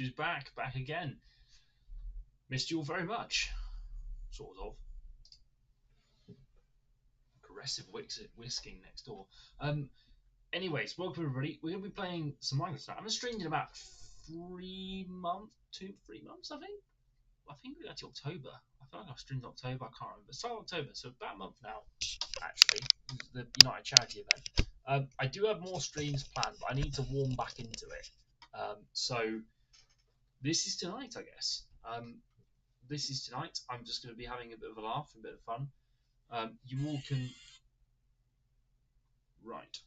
Westie's back again. Missed you all very much. Sort of. Aggressive whisking next door. Anyways, welcome everybody. We're going to be playing some Minecraft now. I haven't streamed in about 3 months, 3 months, I think. I think we're actually October. I feel like I've streamed in October. I can't remember. Start of October, so about a month now, actually. The United Charity event. I do have more streams planned, but I need to warm back into it. So this is tonight, I guess. This is tonight. I'm just going to be having a bit of a laugh, a bit of fun. You all can. Right.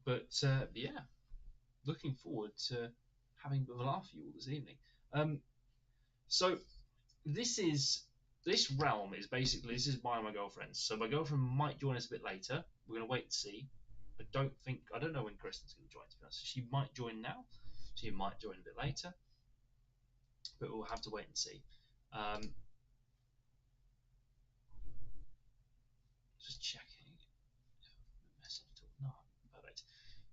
But yeah, looking forward to having a bit of a laugh for you all this evening. So this realm is basically, this is my girlfriend's. So my girlfriend might join us a bit later. We're gonna wait and see. I don't know when Kristen's gonna join, to be honest. She might join now. She might join a bit later. But we'll have to wait and see. Just checking. Message to no, perfect.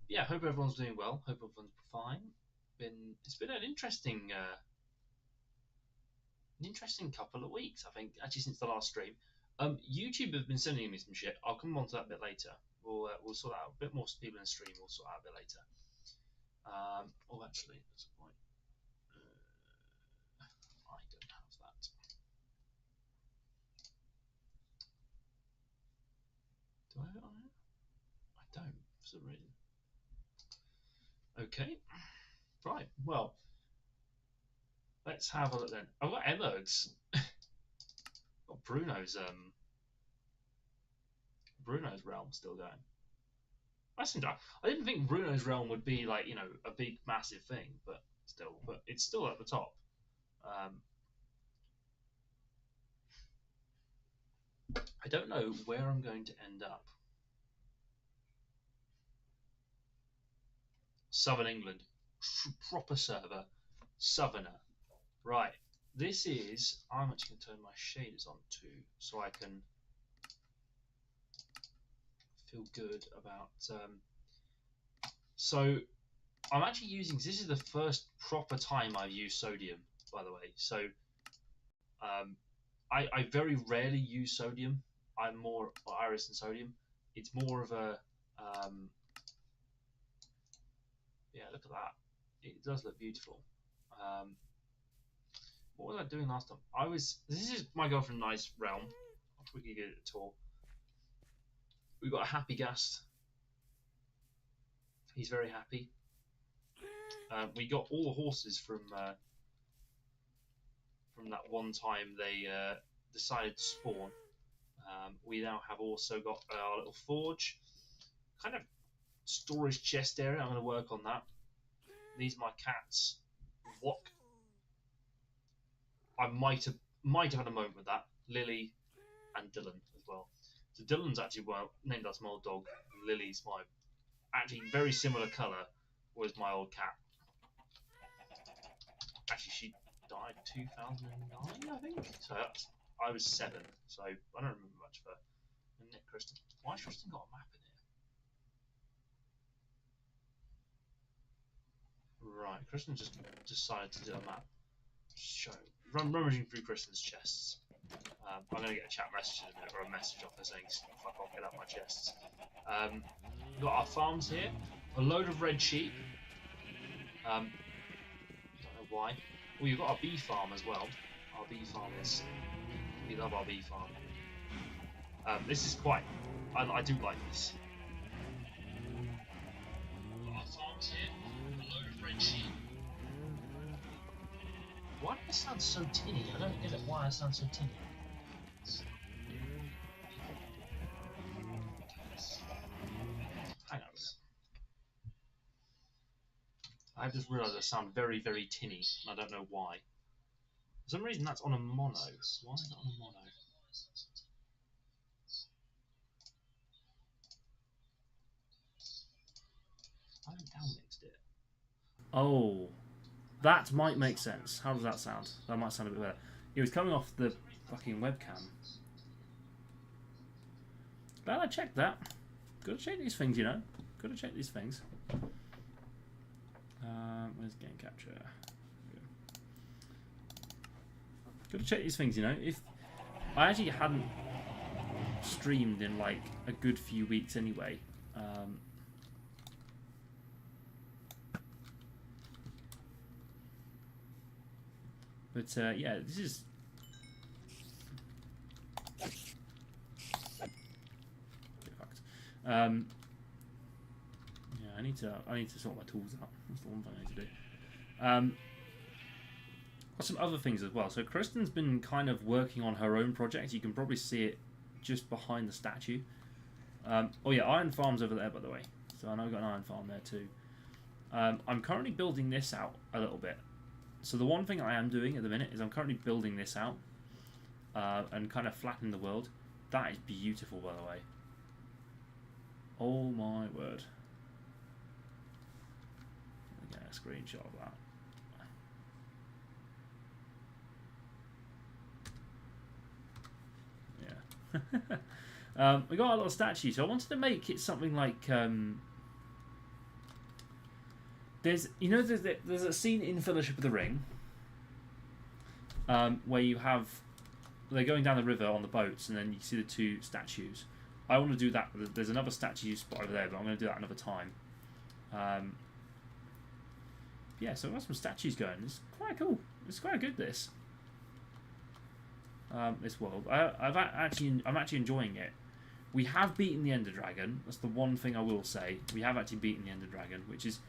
Yeah, hope everyone's doing well. Hope everyone's fine. It's been an interesting couple of weeks, I think, actually, since the last stream. YouTube have been sending me some shit. I'll come on to that a bit later. We'll sort that out. A bit more people in the stream. We'll sort out a bit later. Oh, actually, that's a point. I don't have that. Do I have it on here? I don't, for some reason. Okay. Right. Well, let's have a look then. I've got Emmerg's. Got Bruno's realm still going. I didn't think Bruno's realm would be like, a big massive thing, but it's still at the top. I don't know where I'm going to end up. Southern England, proper server, Southerner. Right. This is. I'm actually going to turn my shaders on too, so I can feel good about. So I'm actually using. This is the first proper time I've used sodium, by the way. So I very rarely use sodium. I'm more iris than sodium. It's more of a. Yeah, look at that. It does look beautiful. What was I doing last time? This is my girlfriend and I's realm. I'll quickly give it a tour. We've got a happy Gast. He's very happy. We got all the horses from that one time they decided to spawn. We now have also got our little forge, kind of storage chest area. I'm going to work on that. These are my cats. What? I might have had a moment with that. Lily and Dylan as well. So Dylan's actually named after my old dog. Lily's my actually very similar colour was my old cat. Actually, she died 2009, I think. So I was 7, so I don't remember much of her. And Nick Kristen. Why has Kristen got a map in here? Right, Kristen just decided to do a map. Rummaging through Kristen's chests. I'm going to get a chat message in a minute, or a message off her saying, fuck off, get out my chests. We've got our farms here. A load of red sheep. I don't know why. Oh, you've got our bee farm as well. Our bee farm is... We love our bee farm. This is quite... I do like this. We've got our farms here. A load of red sheep. Why do I sound so tinny? I don't get it why I sound so tinny. Hang on a minute. I've just realised I sound very, very tinny, and I don't know why. For some reason that's on a mono. Why is that on a mono? I haven't downmixed it. Oh. That might make sense. How does that sound? That might sound a bit better. It was coming off the fucking webcam. Glad I checked that. Gotta check these things, you know. Gotta check these things. Where's game capture? Got to check these things, you know. If I actually hadn't streamed in like a good few weeks anyway. But yeah, this is. Yeah, I need to sort my tools out. That's the one thing I need to do. Got some other things as well. So Kristen's been kind of working on her own project. You can probably see it just behind the statue. Oh yeah, iron farm's over there, by the way. So I know I've got an iron farm there too. I'm currently building this out a little bit. So the one thing I am doing at the minute is I'm currently building this out and kind of flattening the world. That is beautiful, by the way. Oh my word. Let me get a screenshot of that. Yeah. We got a little statue, so I wanted to make it something like there's a scene in Fellowship of the Ring where you have they're going down the river on the boats, and then you see the two statues. I want to do that. There's another statue spot over there, but I'm going to do that another time. Yeah, so I've got some statues going. It's quite cool. It's quite good. This world. I'm actually enjoying it. We have beaten the Ender Dragon. That's the one thing I will say. We have actually beaten the Ender Dragon, which is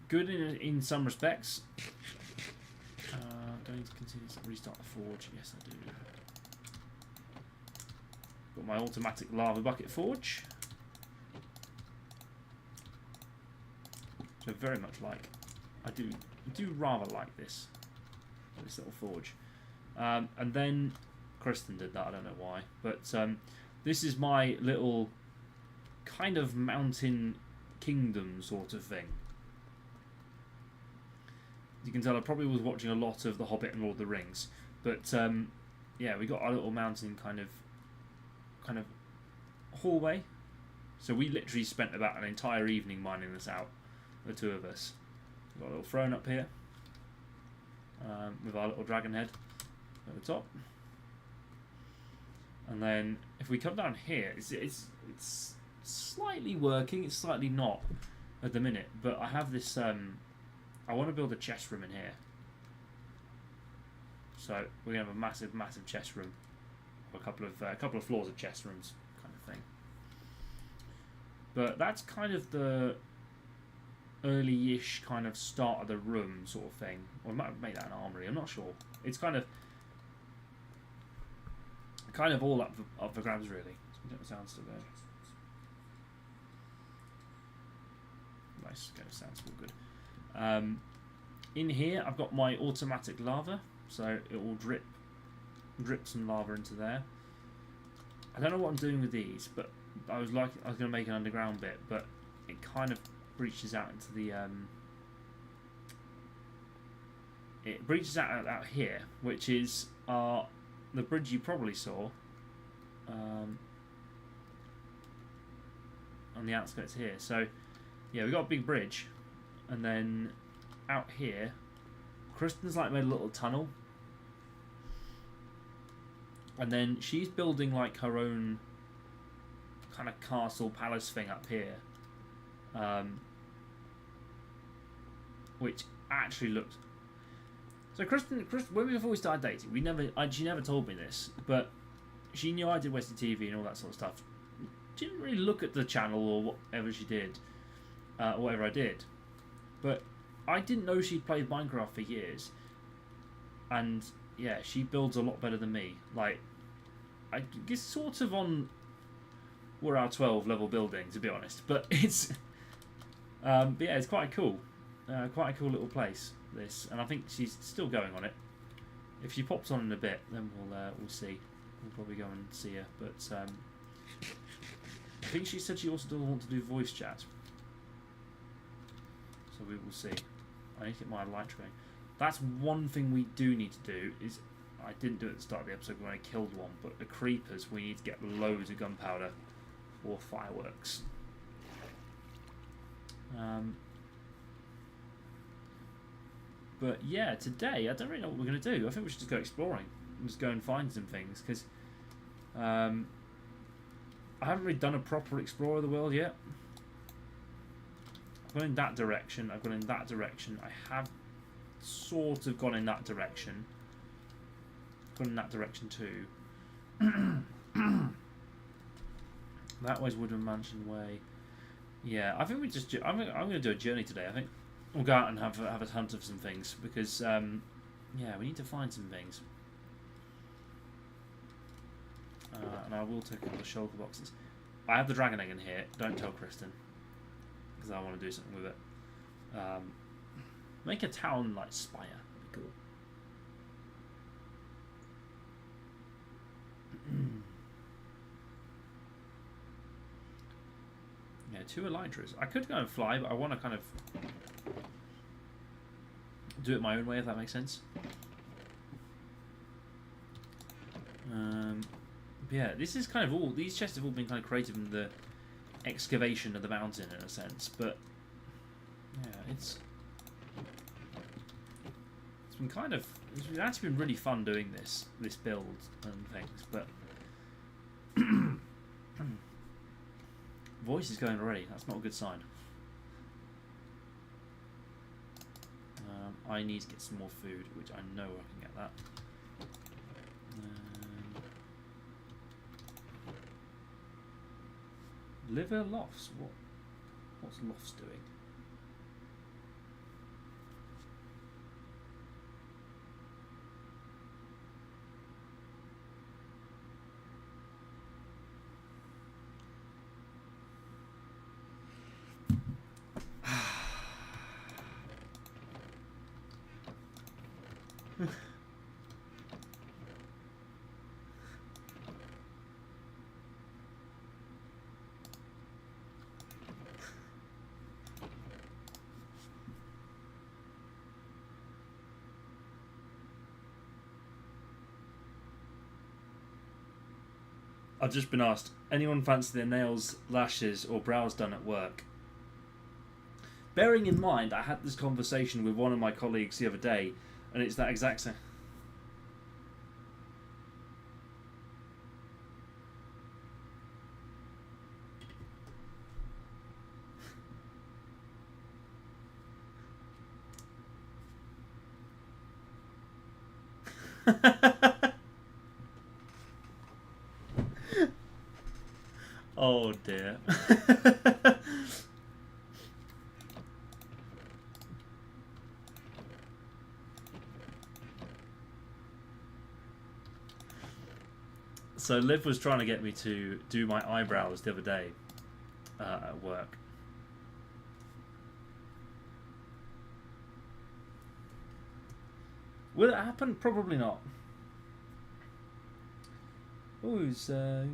good in some respects. Do I need to continue to restart the forge? Yes, I do. Got my automatic lava bucket forge. So very much like, I do rather like this little forge. And then Kristen did that. I don't know why, but this is my little kind of mountain kingdom sort of thing. You can tell I probably was watching a lot of The Hobbit and Lord of the Rings, but yeah, we got our little mountain kind of hallway. So we literally spent about an entire evening mining this out, the two of us. We've got a little throne up here with our little dragon head at the top, and then if we come down here, it's slightly working, it's slightly not at the minute, but I have this I want to build a chest room in here. So we're gonna have a massive chest room, a couple of floors of chest rooms, kind of thing. But that's kind of the early-ish kind of start of the room sort of thing. Or I might make that an armory. I'm not sure. It's kind of all up for grabs, really. Sounds still there. Nice. Okay, sounds all good. In here, I've got my automatic lava, so it will drip some lava into there. I don't know what I'm doing with these, but I was going to make an underground bit, but it kind of breaches out into the it breaches out here, which is the bridge you probably saw on the outskirts here. So yeah, we got a big bridge, and then out here, Kristen's like made a little tunnel, and then she's building like her own kind of castle palace thing up here, which actually looks. So Kristen, before we started dating, she never told me this, but she knew I did Westie TV and all that sort of stuff. She didn't really look at the channel or whatever she did, whatever I did, but I didn't know she'd played Minecraft for years, and yeah, she builds a lot better than me. Like, I guess sort of on we're our 12 level building, to be honest, but it's but yeah, it's quite cool little place, this, and I think she's still going on it. If she pops on in a bit, then we'll see. We'll probably go and see her, but I think she said she also doesn't want to do voice chat, so we will see. I need to get my light going. That's one thing we do need to do. Is I didn't do it at the start of the episode when I killed one, but the creepers, we need to get loads of gunpowder or fireworks. But yeah, today I don't really know what we're going to do. I think we should just go exploring and just go and find some things because I haven't really done a proper explore of the world yet. I've gone in that direction. I've gone in that direction. I have sort of gone in that direction. Gone in that direction too. That way's Woodman Mansion Way. Yeah, I think we just. I'm going to do a journey today. I think we'll go out and have a hunt of some things because yeah, we need to find some things. And I will take all the shulker boxes. I have the dragon egg in here. Don't tell Kristen because I want to do something with it. Make a town like spire. That'd be cool. Yeah, 2 elytras. I could go and fly, but I want to kind of do it my own way, if that makes sense. Yeah, this is kind of all. These chests have all been kind of created in the excavation of the mountain, in a sense. But yeah, it's been kind of. It's actually been really fun doing this build and things, but. Voice is going already. That's not a good sign. I need to get some more food, which I know I can get that. Liver lofts. What's lofts doing? I've just been asked, anyone fancy their nails, lashes or brows done at work? Bearing in mind, I had this conversation with one of my colleagues the other day, and it's that exact same. Oh dear. So Liv was trying to get me to do my eyebrows the other day at work. Will it happen? Probably not. Oh, who's that?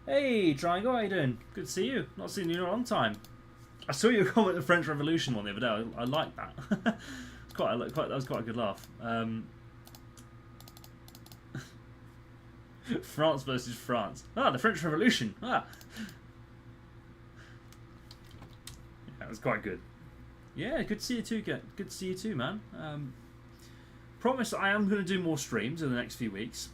Hey, Triangle, how you doing? Good to see you. Not seen you in a long time. I saw your comment the French Revolution one the other day. I like that. It's that was quite a good laugh. France versus France. Ah, the French Revolution. Ah, yeah, that was quite good. Yeah, good to see you too. Good to see you too, man. Promise I am going to do more streams in the next few weeks.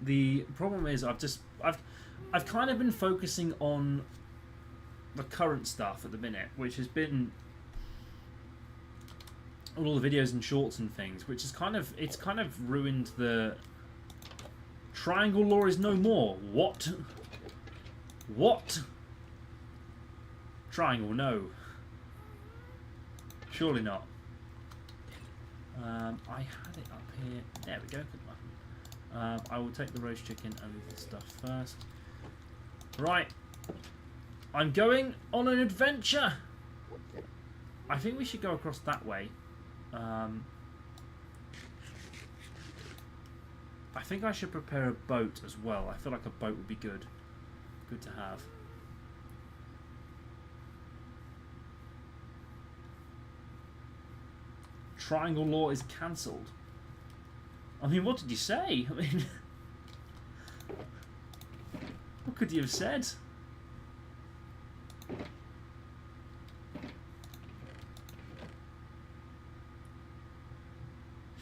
The problem is I've kind of been focusing on the current stuff at the minute, which has been all the videos and shorts and things, which is kind of ruined the triangle law is no more. What? What? Triangle, no. Surely not. I had it up here. There we go. Good luck. I will take the roast chicken and the stuff first. Right. I'm going on an adventure. I think we should go across that way. I think I should prepare a boat as well. I feel like a boat would be good. Good to have. Triangle law is cancelled. I mean, what did you say? I mean, what could you have said?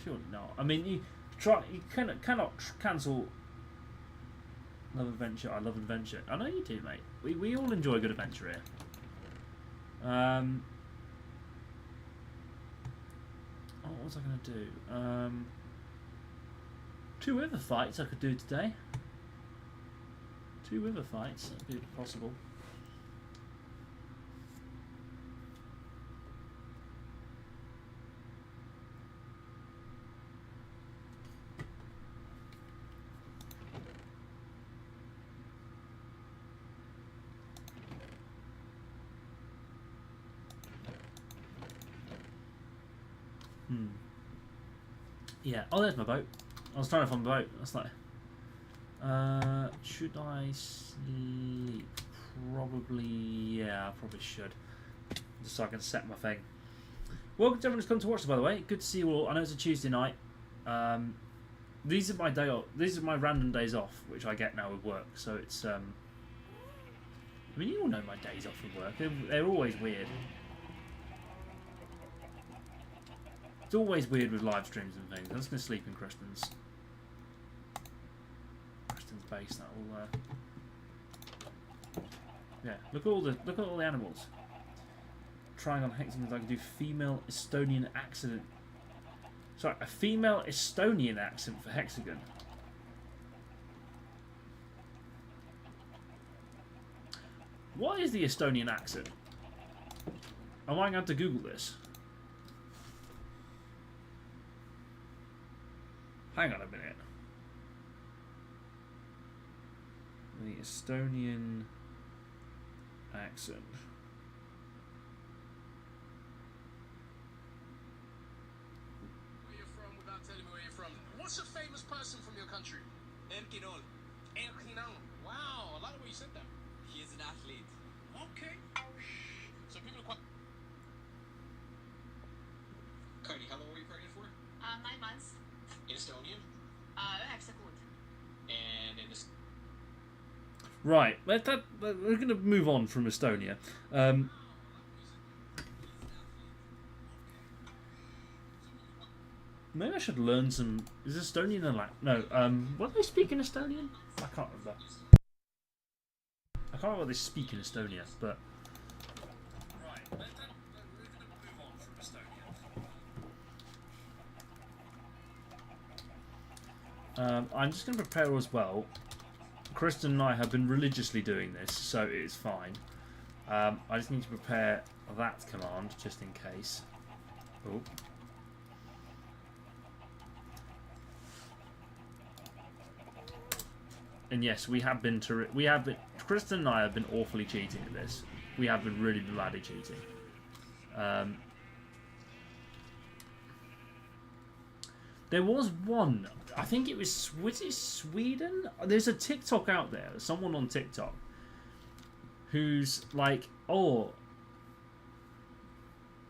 Surely not. I mean, you try. You cannot cancel Love Adventure. I love adventure. I know you do, mate. We all enjoy a good adventure here. Oh, what was I going to do? 2 river fights I could do today. 2 river fights. That'd be possible. Yeah. Oh, there's my boat. I was trying to find my boat. That's like. Should I sleep? Probably. Yeah, I probably should. Just so I can set my thing. Welcome to everyone who's come to watch this, by the way. Good to see you all. I know it's a Tuesday night. These are my day off. These are my random days off, which I get now with work. So it's. I mean, you all know my days off with work. They're always weird. It's always weird with live streams and things. I'm just gonna sleep in Kristen's base. That'll. Yeah. Look at all the animals. Trying on hexagons, I can do female Estonian accent. Sorry, a female Estonian accent for hexagon. What is the Estonian accent? Am I going to have to Google this? Hang on a minute. The Estonian accent. Where you're from without telling me where you're from. What's a famous person from your country? Erkinol. Erkinol. Wow, I like the way you said that. He is an athlete. Okay. So people are quite... Cody, how long were you pregnant for? 9 months. In Estonian? 9 kuud. And in this... Right, we're going to move on from Estonia. Maybe I should learn some. Is Estonian a no? What do they speak in Estonian? I can't remember. I can't remember what they speak in Estonia, but. Right, we're going to move on from Estonia. I'm just going to prepare as well. Kristen and I have been religiously doing this, so it is fine. I just need to prepare that command just in case. Oh. And yes, we have been. Kristen and I have been awfully cheating at this. We have been really badly cheating. There was one. I think it was it Sweden? There's a TikTok out there. Someone on TikTok who's like, oh,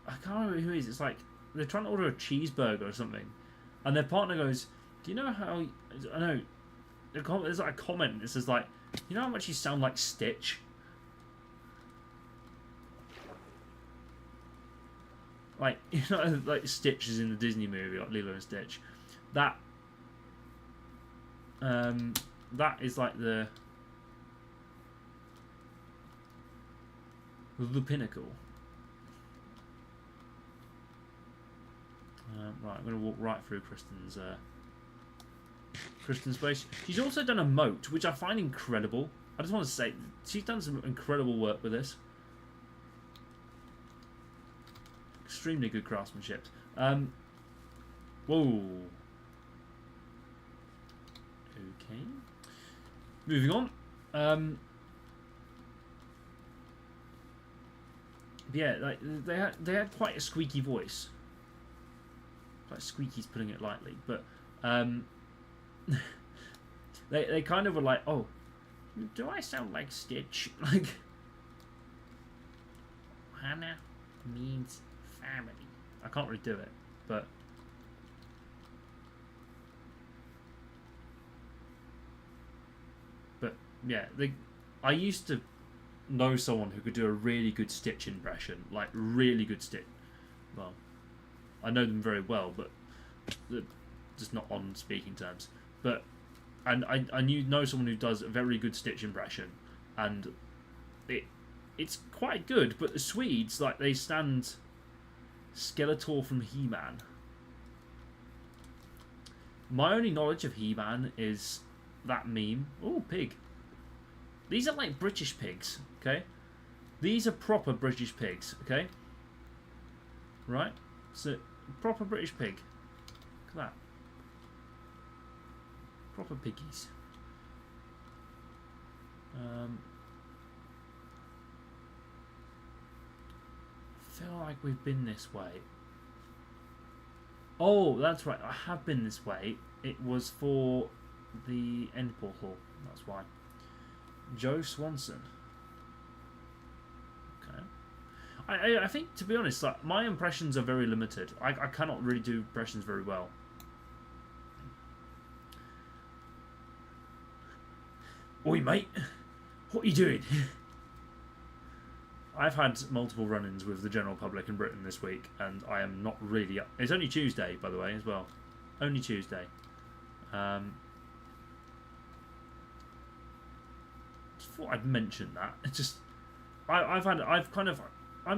I can't remember who it is. It's like they're trying to order a cheeseburger or something, and their partner goes, "Do you know how?" I know. There's like a comment that says like, "You know how much you sound like Stitch?" Like, you know, like Stitch is in the Disney movie, like Lilo and Stitch. That is like the pinnacle. Right, I'm going to walk right through Kristen's base. She's also done a moat, which I find incredible. I just want to say, she's done some incredible work with this. Extremely good craftsmanship. Whoa. Okay. Moving on. Yeah, like they had quite a squeaky voice. Quite squeaky's putting it lightly, but they kind of were like, oh, do I sound like Stitch? Like, Hannah means family. I can't really do it, but yeah, I used to know someone who could do a really good Stitch impression, like really good Stitch. Well, I know them very well, but just not on speaking terms. But and I know someone who does a very good Stitch impression, and it's quite good. But the Swedes, like, they stand Skeletor from He-Man. My only knowledge of He-Man is that meme. Oh, pig. These are like British pigs, okay? These are proper British pigs, okay? Right? So, proper British pig. Look at that. Proper piggies. I feel like we've been this way. Oh, that's right. I have been this way. It was for the end portal. That's why. Joe Swanson. Okay. I think, to be honest, like, my impressions are very limited. I cannot really do impressions very well. Oi, mate. What are you doing? I've had multiple run-ins with the general public in Britain this week, and I am not really up. It's only Tuesday, by the way, as well. Only Tuesday. Just thought I'd mention that. It's just, I'm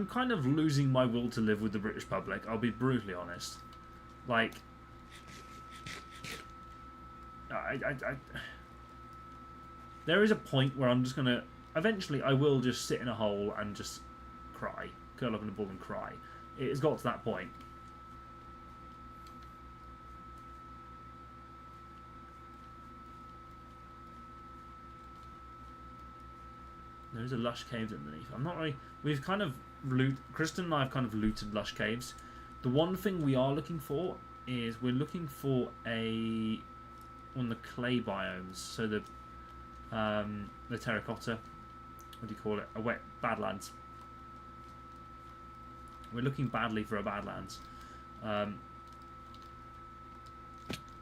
kind of losing my will to live with the British public. I'll be brutally honest. Like, there is a point where I'm just gonna. Eventually, I will just sit in a hole and just cry, curl up in a ball and cry. It has got to that point. There is a lush cave underneath. I'm not really. We've kind of Kristen and I have kind of looted lush caves. The one thing we are looking for is we're looking for one of the clay biomes. So the terracotta. What do you call it? A wet badlands. We're looking badly for a badlands,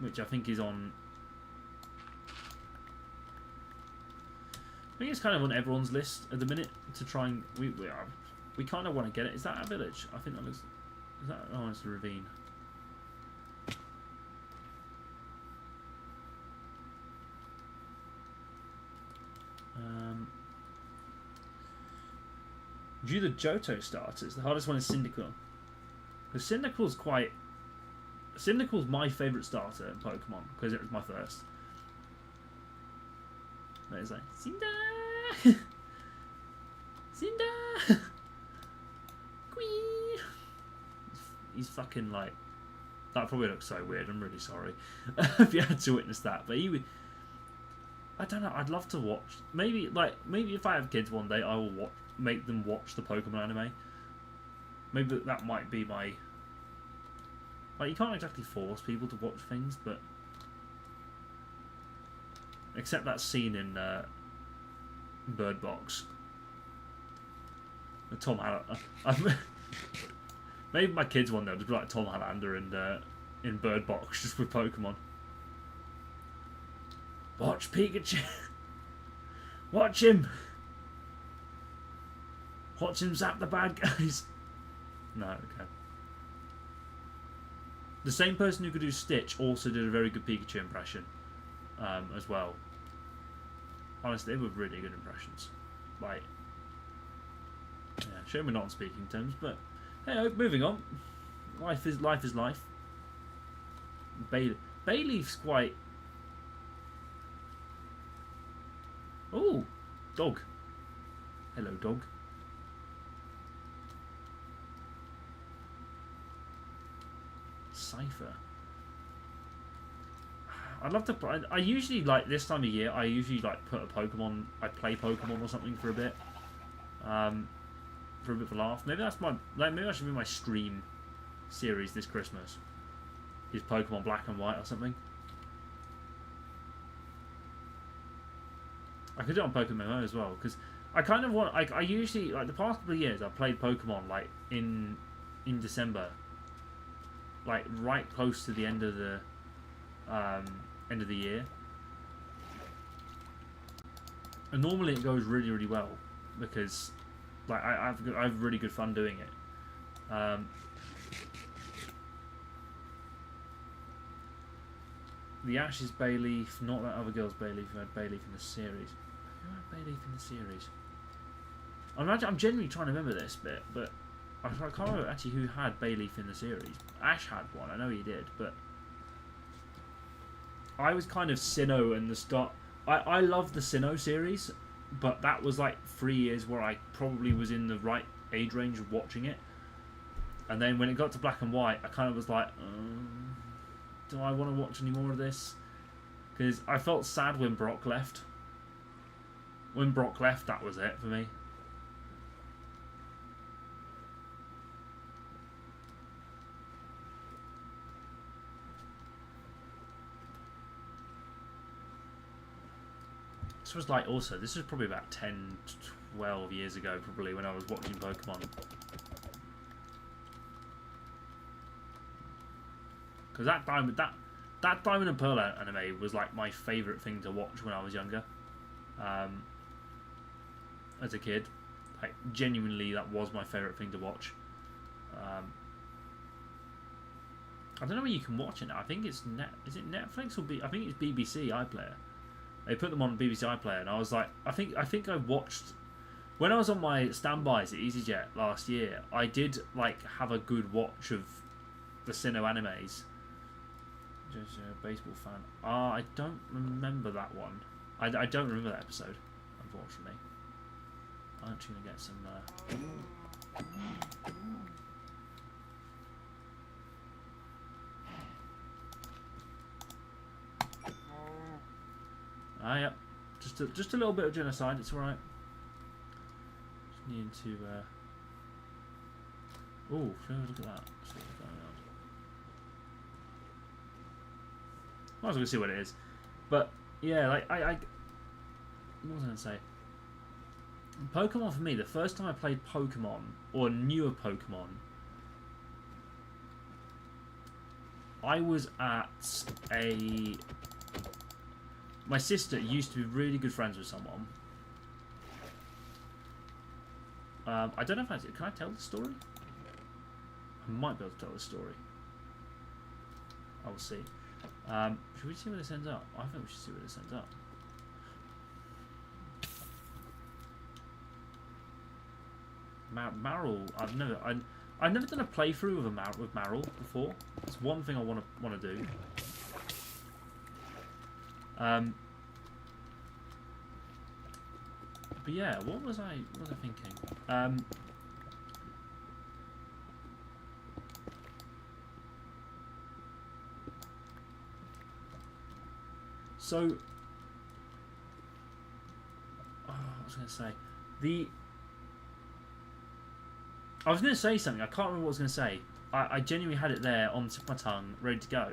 which I think is on. I think it's kind of on everyone's list at the minute to try and we kind of want to get it. Is that a village? I think that looks. Is that? Oh, it's a ravine. Do the Johto starters. The hardest one is Cyndaquil. Because Cyndaquil's quite. Cyndaquil's my favourite starter in Pokemon because it was my first. But it's like Cinda, Cinda, Queen. He's fucking like. That probably looks so weird. I'm really sorry if you had to witness that. But he would. I don't know. I'd love to watch. Maybe if I have kids one day, I will make them watch the Pokemon anime. Maybe that might be my. Like, you can't exactly force people to watch things, but except that scene in Bird Box. Tom Hollander. Maybe my kids one day will just be like Tom Hollander in Bird Box, just with Pokemon. Watch Pikachu. Watch him. Watch him zap the bad guys. No, okay. The same person who could do Stitch also did a very good Pikachu impression, as well. Honestly, they were really good impressions. Like, yeah, shame we're not on speaking terms, but hey, moving on. Life is life. Bayleaf's quite. Oh, dog. Hello, dog. Cypher. I'd love to play. I usually, like, this time of year, I usually like put a Pokemon. I play Pokemon or something for a bit. For a bit of a laugh. Maybe that's my. Maybe that should be my stream series this Christmas. Is Pokemon Black and White or something. I could do it on Pokemon MMO as well, because I kind of want. I usually, like, the past couple of years, I've played Pokemon like in December, like right close to the end of the year, and normally it goes really, really well because, like, I have really good fun doing it. The Ash's Bayleaf, not that other girl's Bayleaf who had Bayleaf in the series. Who had Bayleaf in the series? I'm genuinely trying to remember this bit, but I can't remember actually who had Bayleaf in the series. Ash had one, I know he did, but I was kind of Sinnoh in the start. I loved the Sinnoh series, but that was like 3 years where I probably was in the right age range of watching it. And then when it got to black and white, I kind of was like, do I want to watch any more of this? Because I felt sad when Brock left. When Brock left, that was it for me. This was like also, this was probably about 10 to 12 years ago, probably, when I was watching Pokemon. Because that Diamond and Pearl anime was like my favourite thing to watch when I was younger. As a kid. Like, genuinely, that was my favourite thing to watch. I don't know where you can watch it now. I think it's is it Netflix or I think it's BBC iPlayer. They put them on BBC iPlayer, and I was like, I think I watched when I was on my standbys at EasyJet last year. I did like have a good watch of the Sinnoh animes. Just a baseball fan. I don't remember that one. I don't remember that episode, unfortunately. I'm actually gonna get some. Yep. Just a little bit of genocide. It's all right. Just need to. Oh, look at that. See what's going on. Might as well see what it is. But yeah, like I what was I gonna say? Pokemon for me, the first time I played Pokemon or knew of Pokemon, I was at a. My sister used to be really good friends with someone. I don't know if can I tell the story? I might be able to tell the story. I will see. Should we see where this ends up? I think we should see where this ends up. Marill, I've never done a playthrough with Marill before. It's one thing I want to do. But yeah, what was I thinking? So, I was going to say I was going to say something. I can't remember what I was going to say. I genuinely had it there on the tip of my tongue, ready to go.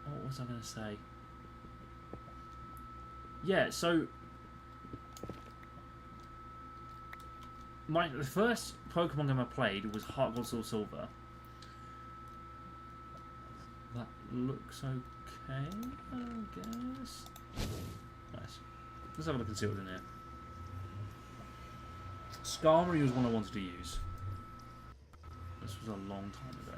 What was I going to say? Yeah, so the first Pokemon game I played was Heart Gold Soul Silver. That looks okay, I guess. Nice. Let's have a look and see what's in here. Skarmory was one I wanted to use. This was a long time ago.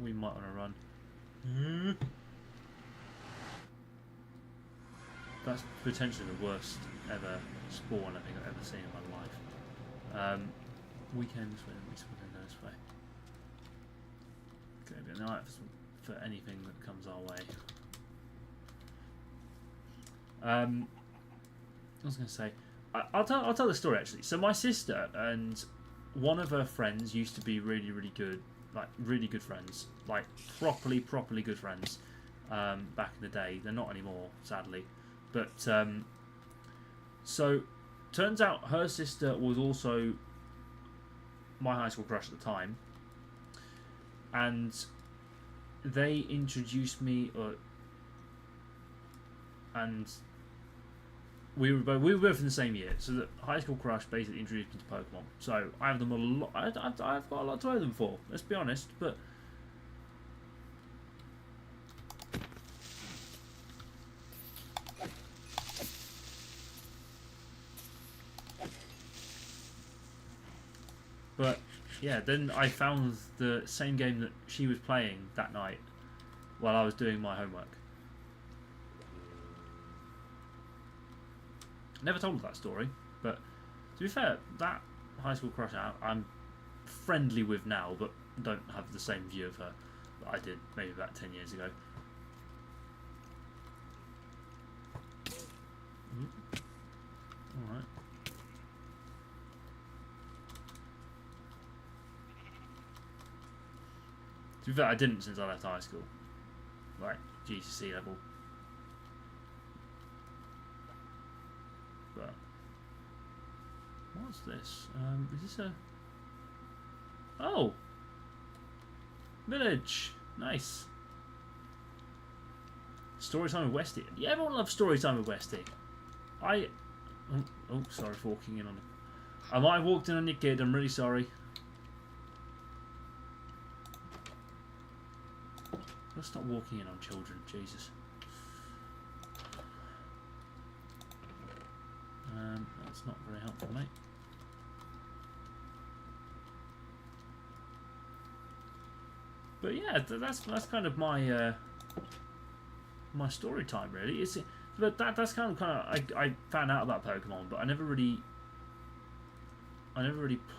We might want to run. That's potentially the worst ever spawn I think I've ever seen in my life. We can this way, we can go this way. It's going to be a night for anything that comes our way. I was going to say, I'll tell the story actually. So my sister and one of her friends used to be really, really good. Like really good friends, like properly good friends. Back in the day, they're not anymore, sadly. But so turns out her sister was also my high school crush at the time, and they introduced me, and we were both in the same year. So the High School Crush basically introduced me to Pokemon. So I have them a lot. I've got a lot to owe them for. Let's be honest, but. But yeah, then I found the same game that she was playing that night while I was doing my homework. Never told her that story, but to be fair, that High School Crush I'm friendly with now, but don't have the same view of her that I did maybe about 10 years ago. Alright. To be fair, I didn't since I left high school. Like, GCSE level. But what's this? Is this a... Oh! Village! Nice. Storytime with Westie. Yeah, everyone loves storytime with Westie. Oh, sorry for walking in on it. I might have walked in on your kid, I'm really sorry. Let's stop walking in on children, Jesus. That's not very helpful, mate. But yeah, that's kind of my my story time, really. But that's kind of I found out about Pokemon, but I never really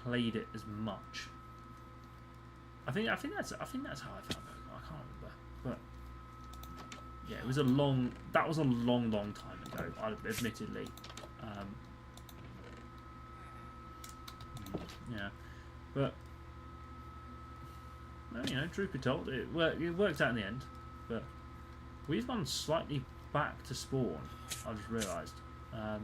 played it as much. I think that's how I found Pokemon. I can't remember, but yeah, it was a long time ago. Admittedly, yeah, but well, you know, truth be told, it worked out in the end. But we've gone slightly back to spawn. I just realised. I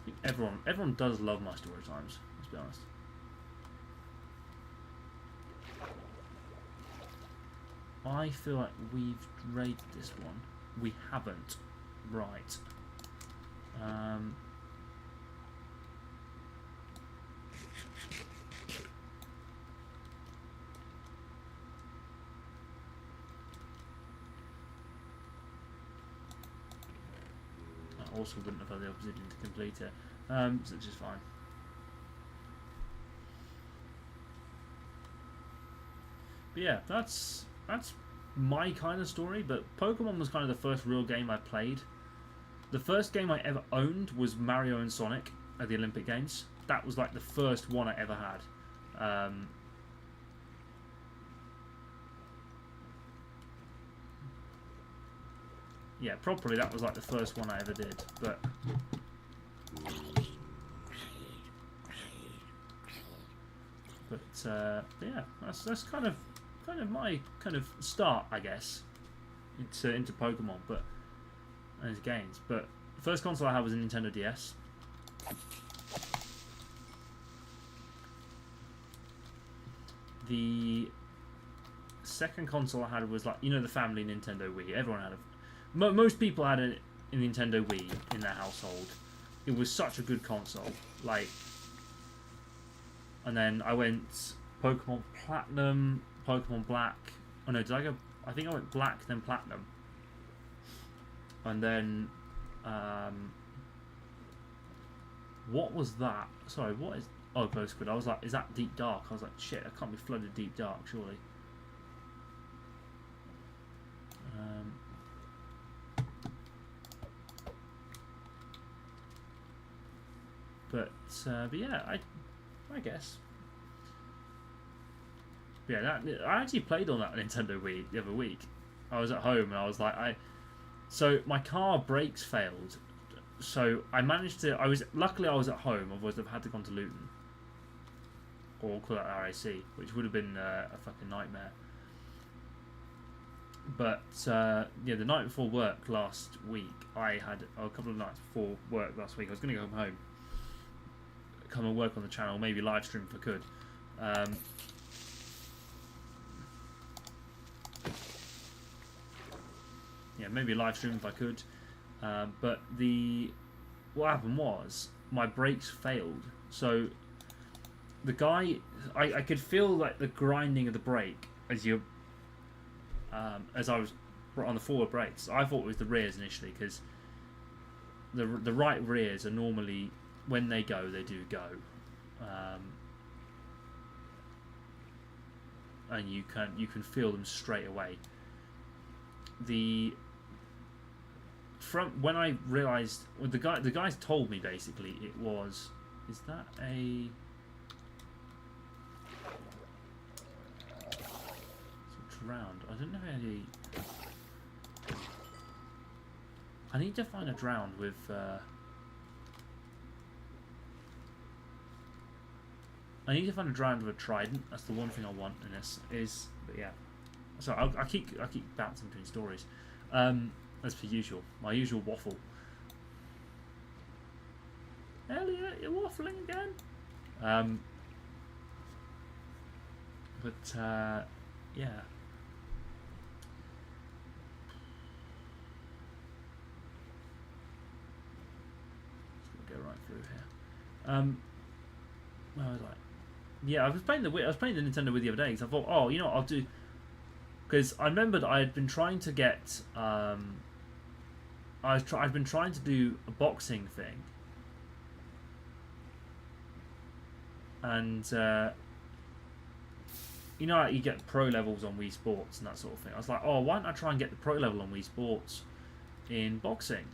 think everyone does love my story times. Let's be honest. I feel like we've raided this one. We haven't. Right. I also wouldn't have had the obsidian to complete it. So it's just fine. But yeah, that's my kind of story. But Pokemon was kind of the first real game I played. The first game I ever owned was Mario and Sonic at the Olympic Games. That was like the first one I ever had. Yeah, properly that was like the first one I ever did. But yeah, that's kind of my kind of start, I guess, into Pokemon, but and into games. But the first console I had was a Nintendo DS. The second console I had was like, you know, the family Nintendo Wii. Everyone had most people had a Nintendo Wii in their household. It was such a good console, like. And then I went Pokemon Platinum, Pokemon Black. Oh no, did I go? I think I went Black then Platinum. And then, what was that? Sorry, what is? Oh, Glow Squid. I was like, is that Deep Dark? I was like, shit, I can't be flooded Deep Dark, surely. But yeah, I guess. Yeah, I actually played on that Nintendo Wii the other week. I was at home and I was like, so my car brakes failed. So I managed to. Luckily I was at home. Otherwise I've had to go to Luton or call out RAC, which would have been a fucking nightmare. But yeah, the night before work last week, I had a couple of nights before work last week. I was going to go home, come and work on the channel, maybe live stream if I could. Yeah, maybe live stream if I could. But what happened was my brakes failed. So the guy, I could feel like the grinding of the brake as I was on the forward brakes. I thought it was the rears initially because the right rears are normally, when they go, they do go, and you can feel them straight away. The front, when I realised, well, the guys told me basically it was, is that a drowned? I don't know any. I need to find a drowned with. I need to find a drowned with a trident. That's the one thing I want in this. But yeah. So I keep bouncing between stories. As per usual, my usual waffle. Elliot, you're waffling again. Yeah. Go right through here. Where was I? Yeah, I was playing the Nintendo Wii the other day because I thought, oh, you know what, I'll do, because I remembered I had been trying to get I'd been trying to do a boxing thing, and you know, like you get pro levels on Wii Sports and that sort of thing. I was like, oh, why don't I try and get the pro level on Wii Sports in boxing?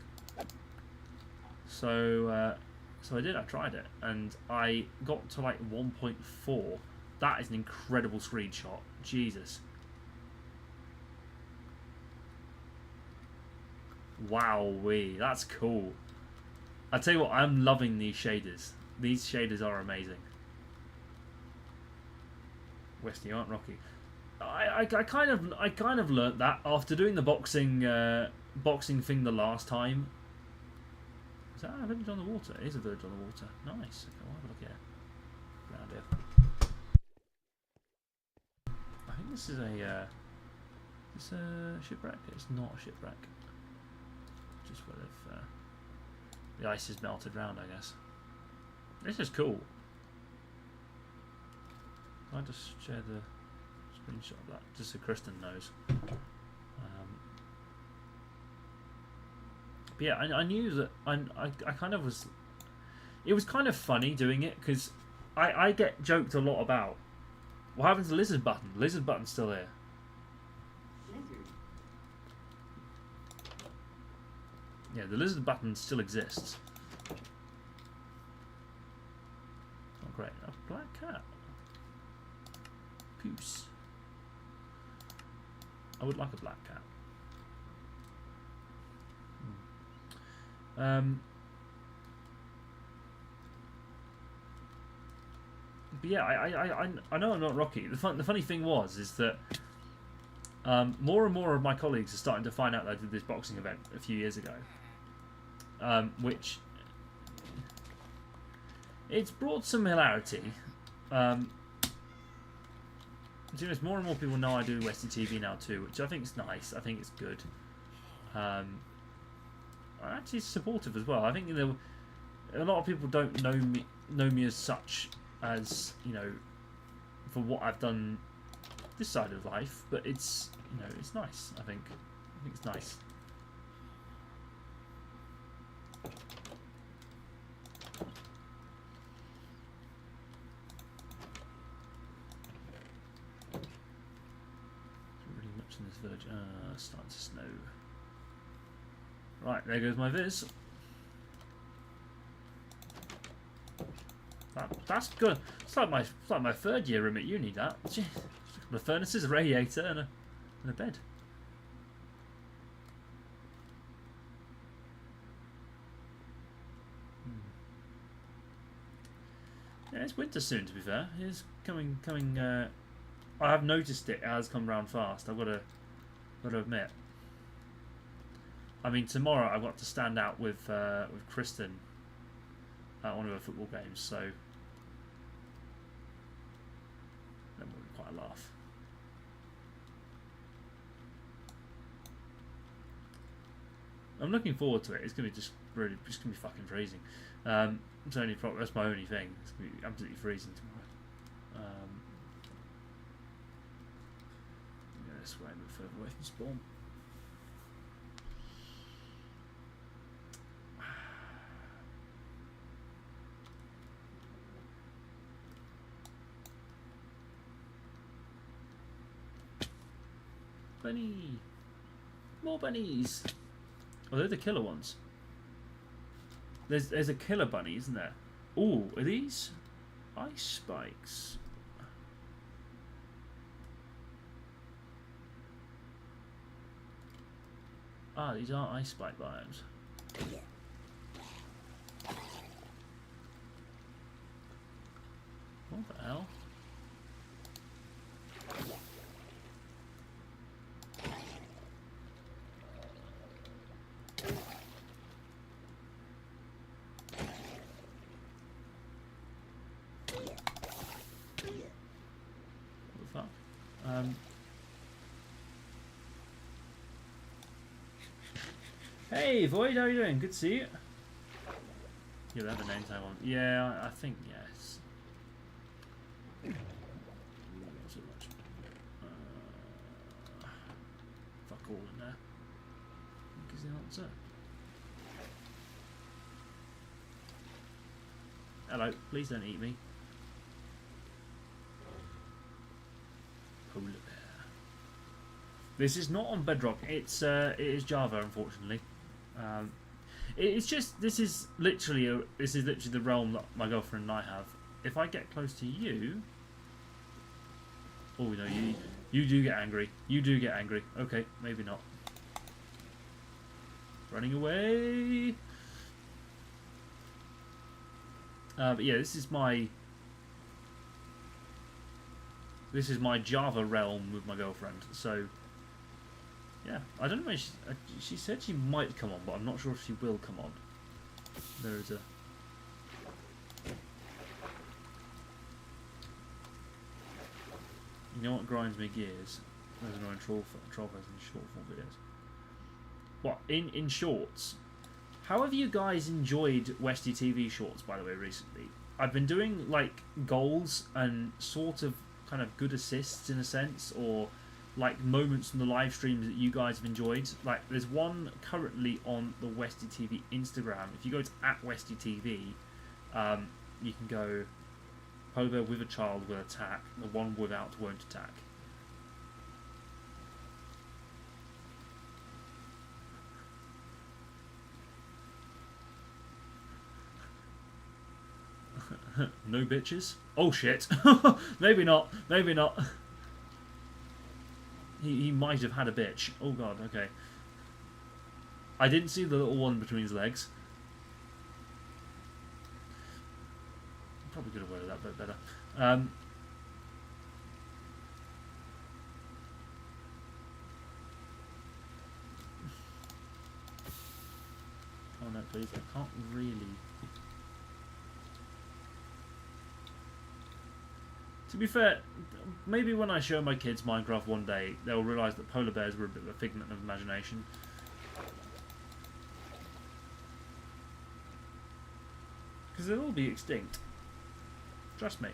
So I did. I tried it, and I got to like 1.4. That is an incredible screenshot. Jesus. Wowee, that's cool. I tell you what, I'm loving these shaders. These shaders are amazing. Westie, aren't Rocky. I kind of learnt that after doing the boxing thing the last time. Is that a village on the water? It is a village on the water. Nice. Okay, we'll have a look at it. Around here. I think this is a shipwreck. It's not a shipwreck. Just where the ice is melted round, I guess. This is cool. I'll just share the screenshot of that, just so Kristen knows. But yeah, I knew that I kind of was. It was kind of funny doing it because I get joked a lot about what happens to the lizard button. The lizard button's still here. Yeah, the lizard button still exists. Oh great, a black cat. Goose. I would like a black cat. But yeah, I know I'm not Rocky. The funny thing is that more and more of my colleagues are starting to find out that I did this boxing event a few years ago, which it's brought some hilarity. To be honest, more and more people know I do Westie TV now too, which I think is nice. I think it's good. I'm actually supportive as well. I think a lot of people don't know me as such, as you know, for what I've done this side of life, but it's, you know, it's nice. I think it's nice. Really much in this village. Starting to snow. Right, there goes my viz. That's good. It's like my third year room at uni. That. Jeez. A couple of furnaces, a radiator, and a bed. Yeah, it's winter soon. To be fair, it's coming. I have noticed it has come round fast. I've got to Got to admit. I mean, tomorrow I've got to stand out with Kristen at one of her football games, so that will be quite a laugh. I'm looking forward to it. It's gonna be just really, just gonna be fucking freezing. It's only that's my only thing. It's gonna be absolutely freezing tomorrow. Yeah, this way a bit further away from spawn. Bunny! More bunnies! Oh, they're the killer ones. There's a killer bunny, isn't there? Ooh, are these ice spikes? Ah, these are ice spike biomes. What the hell? Hey Void, how are you doing? Good to see you. You have a name tag on. Yeah, I think yes. Not so much. Fuck all in there. Is the answer. Hello, please don't eat me. Polar bear. This is not on Bedrock. It is Java, unfortunately. It's just this is literally the realm that my girlfriend and I have. If I get close to you, oh no, you do get angry. You do get angry. Okay, maybe not. Running away. But yeah, this is my Java realm with my girlfriend. So yeah, I don't know where she said she might come on, but I'm not sure if she will come on. There's a you know what grinds me gears? There's annoying troll person in short form videos. What in shorts? How have you guys enjoyed Westie TV shorts, by the way, recently? I've been doing like goals and sort of kind of good assists in a sense, or like moments from the live streams that you guys have enjoyed. Like there's one currently on the Westie TV Instagram. If you go to @WestieTV, you can go polar bear with a child will attack, the one without won't attack. No bitches? Oh shit. Maybe not. Maybe not. He might have had a bitch. Oh god, okay. I didn't see the little one between his legs. Probably could have worded that a bit better. Oh no, please. I can't really... To be fair, maybe when I show my kids Minecraft one day, they'll realise that polar bears were a bit of a figment of imagination. Because they'll all be extinct. Trust me.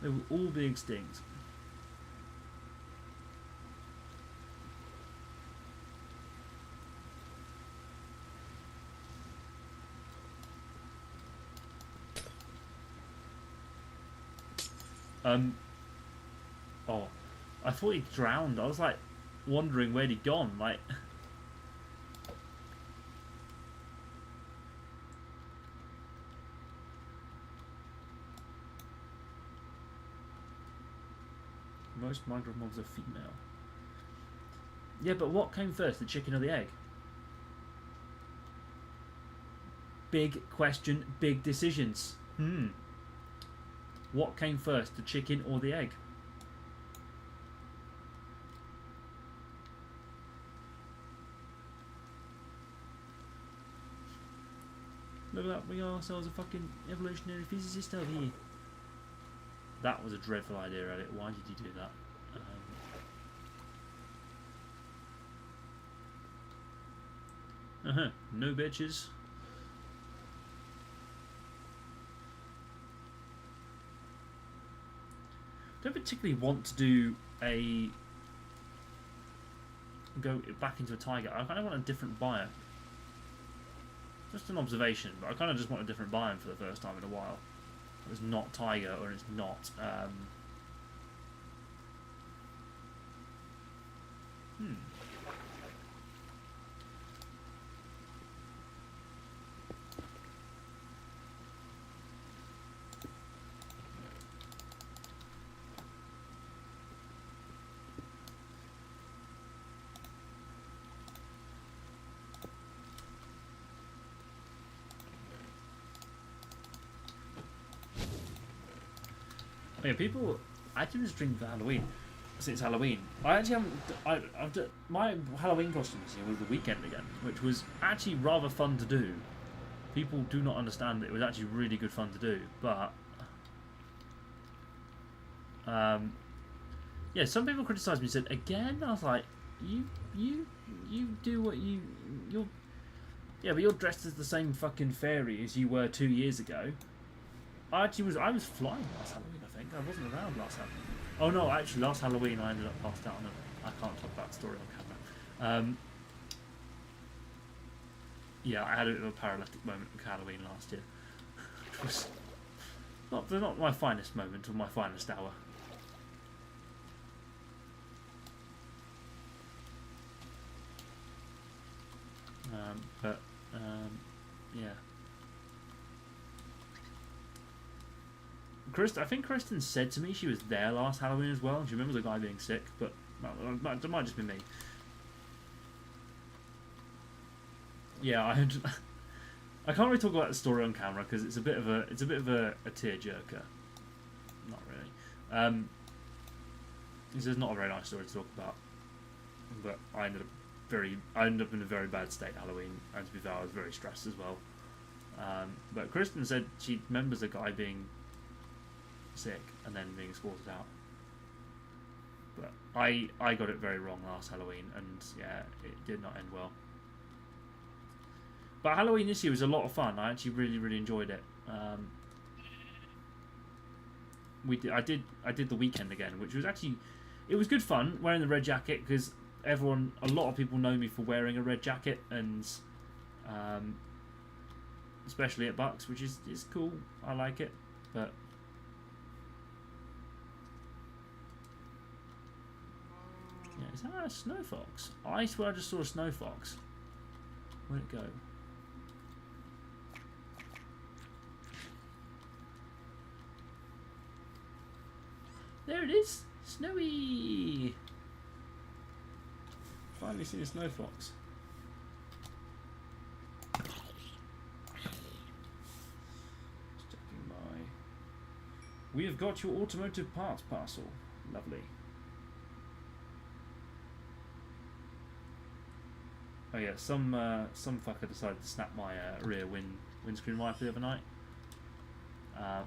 They will all be extinct. Oh, I thought he drowned. I was like wondering where'd he gone. Like, most Minecraft mobs are female. Yeah, but what came first, the chicken or the egg? Big question, big decisions. What came first, the chicken or the egg? Look at that, we got ourselves a fucking evolutionary physicist over here. That was a dreadful idea, Elliot. Why did you do that? No bitches. Don't particularly want to do go back into a tiger. I kind of want a different biome. Just an observation, but I kind of just want a different biome for the first time in a while. It's not tiger, or it's not. Yeah, people actually just dream for Halloween. Since Halloween, I actually haven't. I've done, my Halloween costume this year was the weekend again, which was actually rather fun to do. People do not understand that it was actually really good fun to do, but yeah, some people criticised me and said again. I was like, you do what you're. Yeah, but you're dressed as the same fucking fairy as you were 2 years ago. I was flying last Halloween, I think. I wasn't around last Halloween. Oh no, actually last Halloween I ended up passed out on I can't talk about the story on camera. Yeah, I had a bit of a paralytic moment with Halloween last year. It was not my finest moment or my finest hour. Yeah. I think Kristen said to me she was there last Halloween as well, and she remembers a guy being sick, but it might just be me. Yeah, I can't really talk about the story on camera because it's a bit of a tearjerker. Not really. This is not a very nice story to talk about, but I ended up in a very bad state Halloween, and to be fair, I was very stressed as well. But Kristen said she remembers a guy being sick and then being escorted out. But I got it very wrong last Halloween, and yeah, it did not end well. But Halloween this year was a lot of fun. I actually really enjoyed it. I did the weekend again, which was actually it was good fun wearing the red jacket because a lot of people know me for wearing a red jacket, and especially at Bucks, which is cool. I like it, but. Yeah, is that a snow fox? I swear I just saw a snow fox. Where'd it go? There it is! Snowy! Finally seen a snow fox. Just checking my... We have got your automotive parts parcel. Lovely. Oh yeah, some fucker decided to snap my rear windscreen wiper the other night,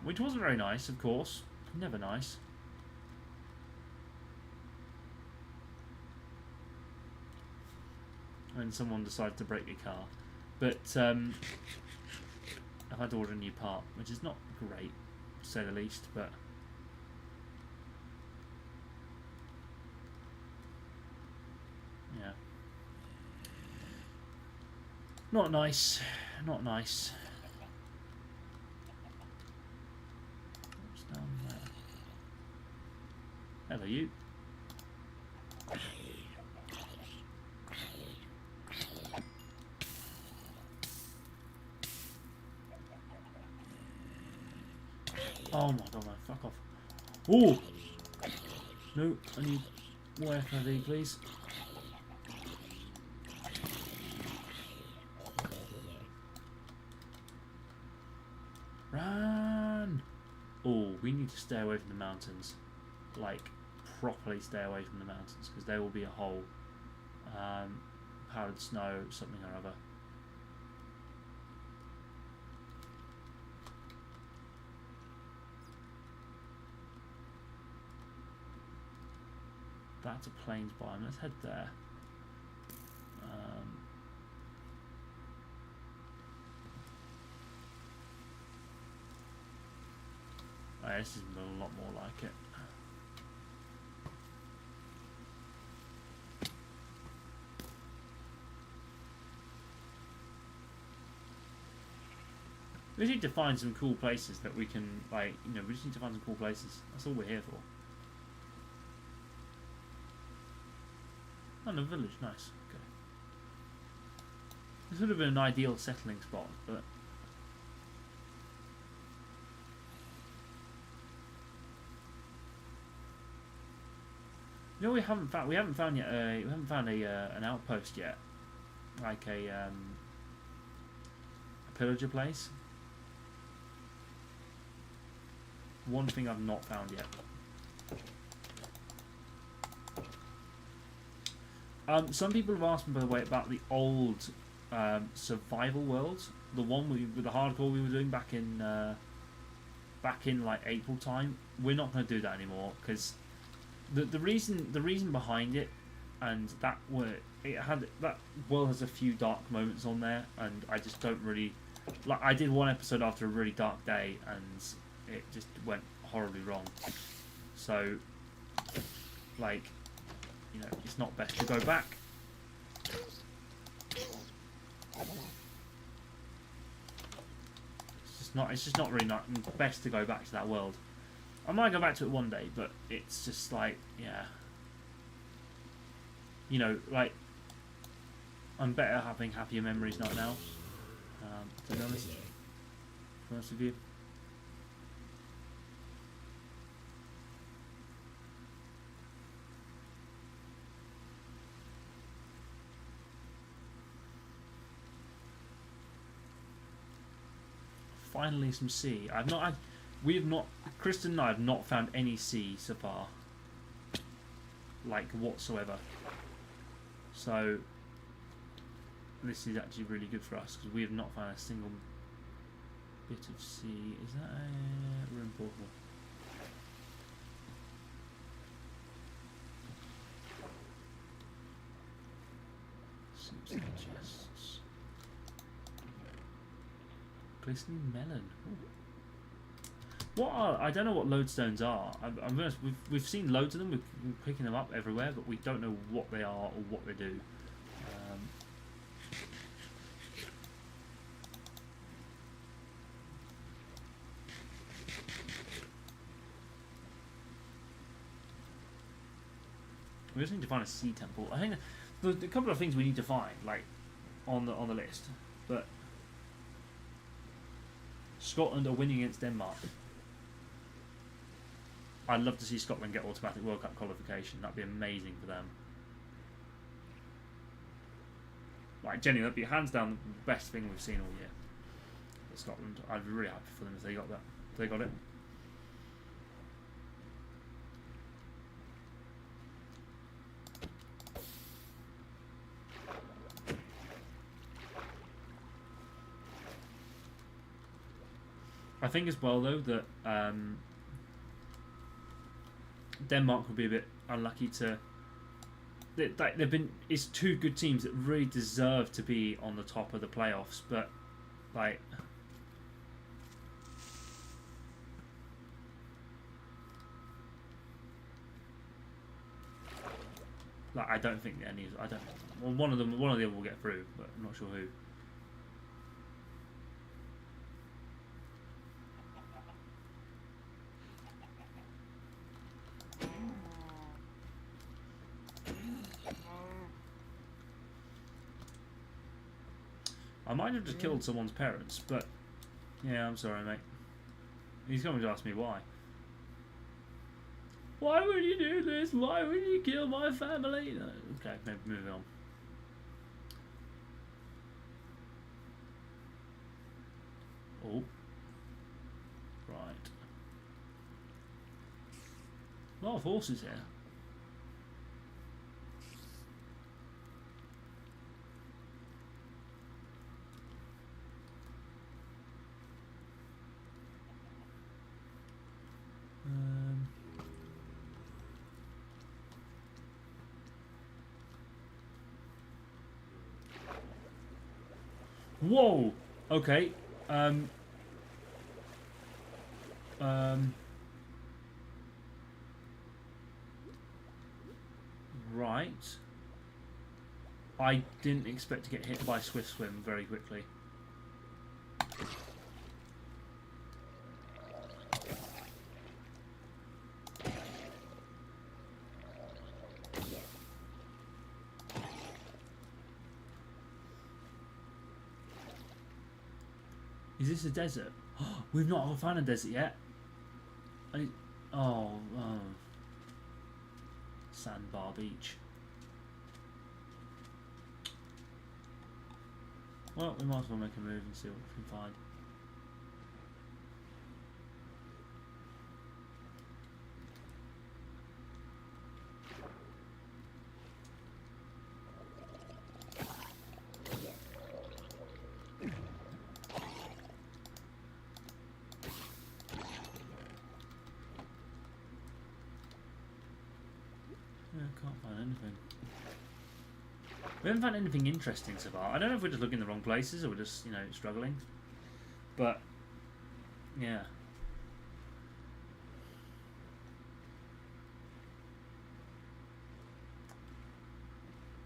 which wasn't very nice, of course. Never nice. When someone decided to break your car, but I've had to order a new part, which is not great, to say the least. But yeah. Not nice. Not nice. What's down there? Hello, you. Oh my god, man, fuck off. Oh! No, I need more FND, please. Run! Oh, we need to stay away from the mountains. Like, properly stay away from the mountains, because there will be a hole. Powdered snow, something or other. That's a plains biome. Let's head there. Oh, this is a lot more like it. We just need to find some cool places that we can, like, you know, we just need to find some cool places. That's all we're here for. Oh, no, village, nice. Okay. This would have been an ideal settling spot, but you know, we haven't found yet. We haven't found an outpost yet, like a pillager place. One thing I've not found yet. Some people have asked me, by the way, about the old survival worlds, the one with the hardcore we were doing back in like April time. We're not going to do that anymore because the reason behind it, and that world has a few dark moments on there, and I just don't really like. I did one episode after a really dark day, and it just went horribly wrong. So, like, you know, it's not best to go back. It's just not really best to go back to that world. I might go back to it one day, but it's just like, yeah, you know, like, I'm better having happier memories not now. To be honest with you. Finally, some sea. Kristen and I have not found any sea so far, like whatsoever. So this is actually really good for us because we have not found a single bit of sea. Is that a room portal? Some chests. Glistening melon. Ooh. I don't know what lodestones are. I'm honest, we've seen loads of them. We're picking them up everywhere, but we don't know what they are or what they do. We just need to find a sea temple. I think there's a couple of things we need to find, like on the list, but Scotland are winning against Denmark. I'd love to see Scotland get automatic World Cup qualification. That'd be amazing for them. Like, genuinely, that'd be hands down the best thing we've seen all year. For Scotland, I'd be really happy for them if they got that. If they got it. I think as well though that Denmark will be a bit unlucky to. They've been. It's two good teams that really deserve to be on the top of the playoffs, but like. Like, I don't think any. I don't. Well, one of them will get through, but I'm not sure who. I might have just killed someone's parents, but yeah, I'm sorry, mate. He's coming to ask me why. Why would you do this? Why would you kill my family? No. Okay, maybe moving on. Oh. Right. A lot of horses here. Whoa. Okay. Um. Right. I didn't expect to get hit by Swift Swim very quickly. Is this a desert? We've not found a desert yet. Oh. Sandbar Beach. Well, we might as well make a move and see what we can find. Yeah, can't find anything. We haven't found anything interesting so far. I don't know if we're just looking in the wrong places or we're just, struggling. But, yeah.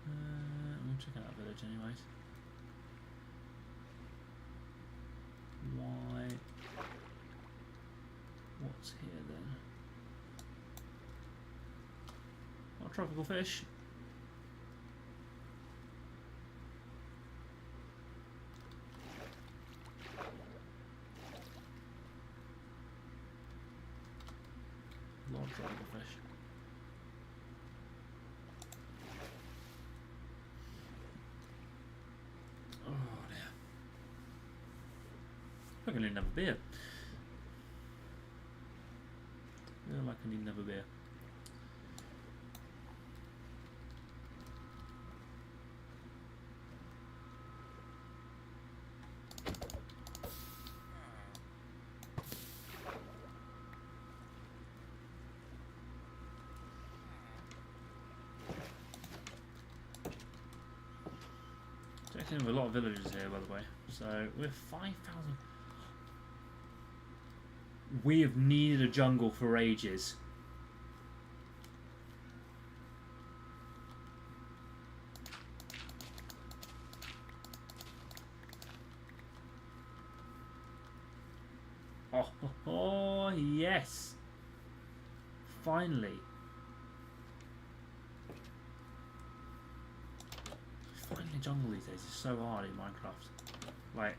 I'm check out that village anyways. Why? What's here then? What tropical fish? Lot of tropical fish. Oh dear. I feel like I need another beer. I feel like I need another beer. Checking with a lot of villagers here, by the way. So we're 5,000. We have needed a jungle for ages. Oh, yes. Finally. Finding a jungle these days is so hard in Minecraft. Like,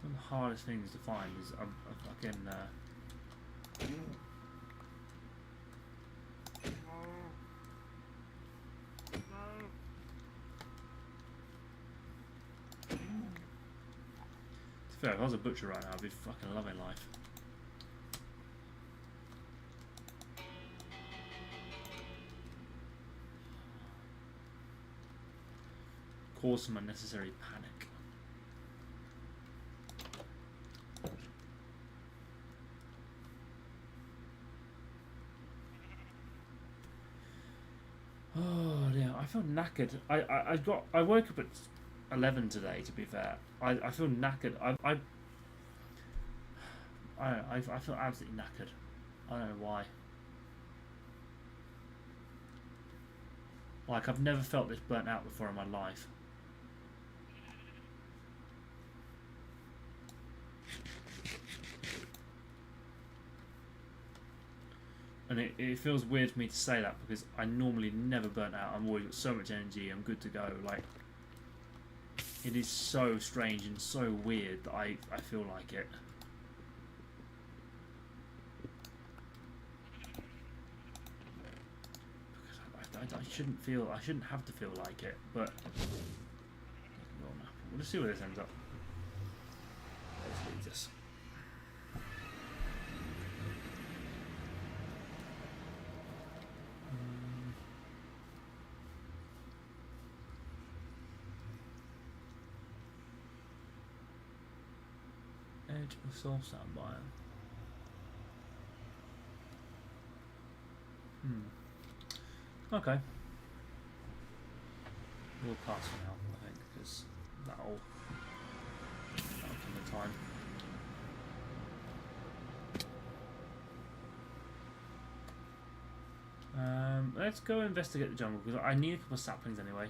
one of the hardest things to find is a fucking fair, if I was a butcher right now, I'd be fucking loving life. Cause some unnecessary panic. Oh dear, I feel knackered. I woke up at 11 today. To be fair, I feel knackered. I feel absolutely knackered. I don't know why. Like, I've never felt this burnt out before in my life. And it feels weird for me to say that because I normally never burnt out. I'm always got so much energy. I'm good to go. Like, it is so strange and so weird that I feel like it. Because I shouldn't have to feel like it, but we'll just see where this ends up. Let's leave this. Edge of Soul Sound Biome. Okay. We'll pass for now, I think, because that'll come the time. Let's go investigate the jungle, because I need a couple of saplings anyway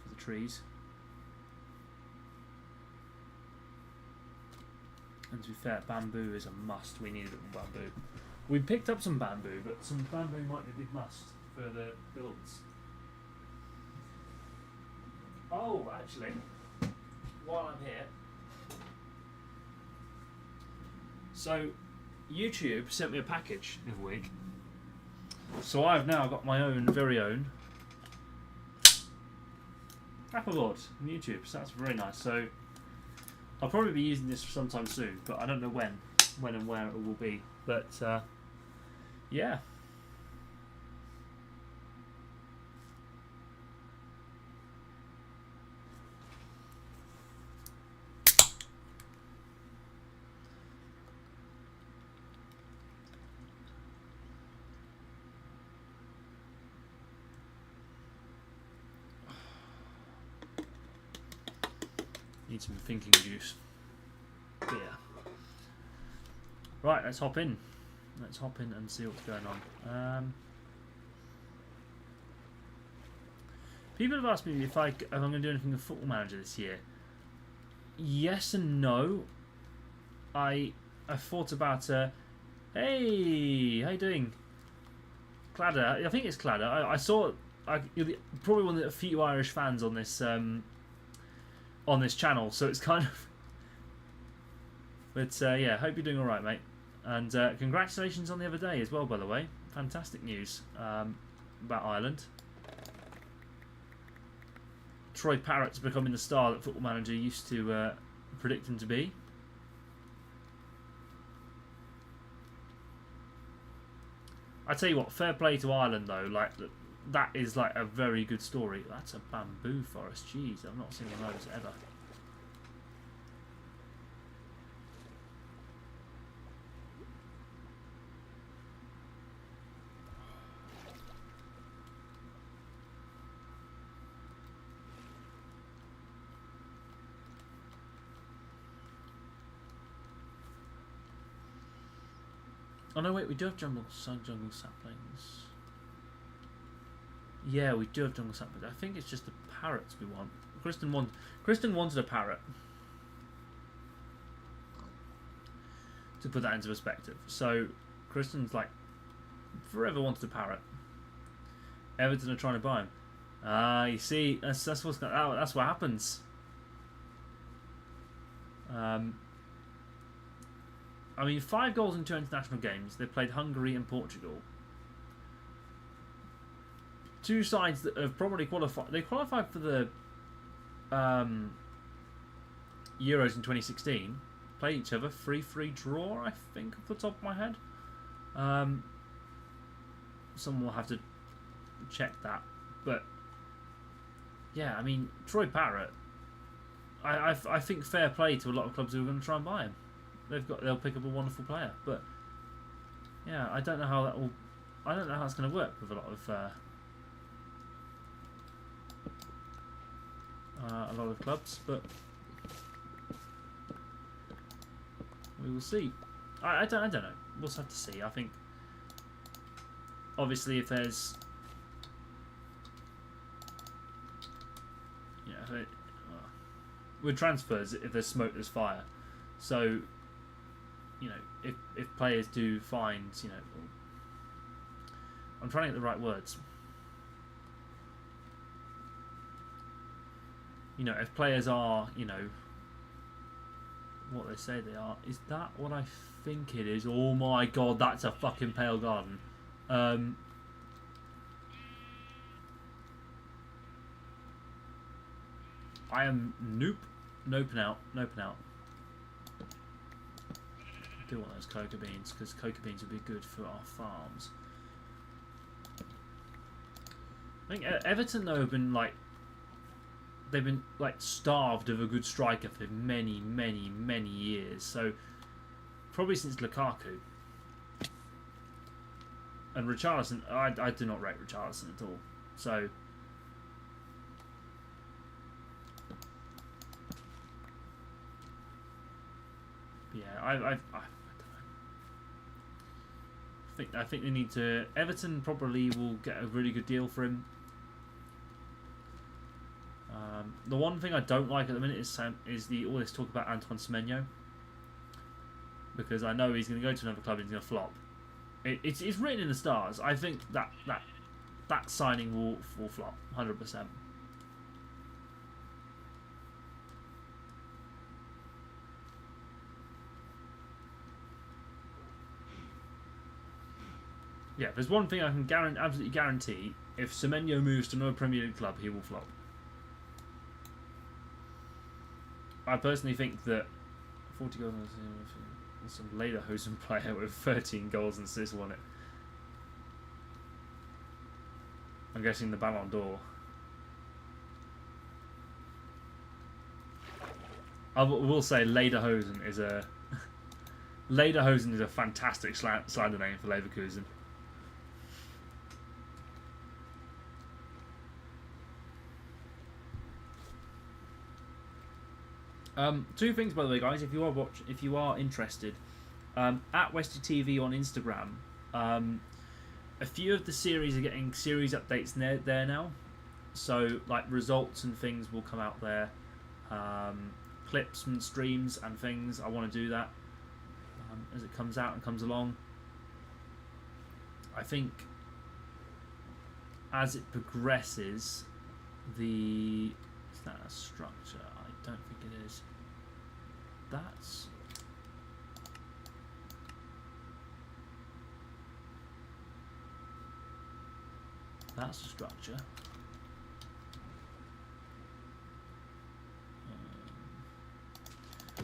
for the trees. And to be fair, bamboo is a must. We need a bit more bamboo. We picked up some bamboo, but some bamboo might be a big must for the builds. Oh, actually, while I'm here, so YouTube sent me a package the other week. So I've now got my own, very own Apple board from YouTube. So that's very nice. So I'll probably be using this sometime soon, but I don't know when and where it will be. But yeah. Need some thinking juice. But yeah. Right, let's hop in. Let's hop in and see what's going on. People have asked me if I'm going to do anything with Football Manager this year. Yes and no. I thought about. Hey, how you doing, Cladder? I think it's Cladder. I saw. You're probably one of the few Irish fans on this channel, so it's kind of. But yeah, hope you're doing all right, mate. And congratulations on the other day as well, by the way. Fantastic news about Ireland. Troy Parrott's becoming the star that Football Manager used to predict him to be. I tell you what, fair play to Ireland though. Like that is like a very good story. That's a bamboo forest. Jeez, I've not seen one of those ever. Oh no, wait, we do have jungle saplings. Yeah, we do have jungle saplings. I think it's just the parrots we want. Kristen wanted a parrot. To put that into perspective. So, Kristen's like, forever wanted a parrot. Everton are trying to buy him. You see, that's what happens. I mean, 5 goals in 2 international games. They played Hungary and Portugal. 2 sides that have probably qualified. They qualified for the Euros in 2016. Played each other. 3-3 draw, I think, off the top of my head. Someone will have to check that. But, yeah, I mean, Troy Parrott, I think fair play to a lot of clubs who are going to try and buy him. They'll pick up a wonderful player, but yeah, I don't know how that's going to work with a lot of clubs, but we will see. I don't know. We'll just have to see. I think obviously if there's with transfers, if there's smoke, there's fire. So, you know, if players do find, you know, I'm trying to get the right words. You know, if players are, you know, what they say they are, is that what I think it is? Oh my god, that's a fucking pale garden. I am noping out. I do want those coca beans because coca beans would be good for our farms. I think Everton though have been like starved of a good striker for many years. So probably since Lukaku. And Richarlison, I do not rate Richarlison at all. So. Yeah, I don't know. I think they need to. Everton probably will get a really good deal for him. The one thing I don't like at the minute is all this talk about Antoine Semenyo, because I know he's going to go to another club and he's going to flop. It's written in the stars. I think that signing will flop 100%. Yeah, there's one thing I can absolutely guarantee: if Semenyo moves to another Premier League club, he will flop. I personally think that 40 goals and some Lederhosen player with 13 goals and assists won it. I'm guessing the Ballon d'Or. I will say Lederhosen is a fantastic slander name for Leverkusen. Two things, by the way, guys. If you are interested, at Westie TV on Instagram, a few of the series are getting series updates there now. So, like, results and things will come out there. Clips and streams and things. I want to do that as it comes out and comes along. I think as it progresses, is that a structure? I don't think it is. That's a structure.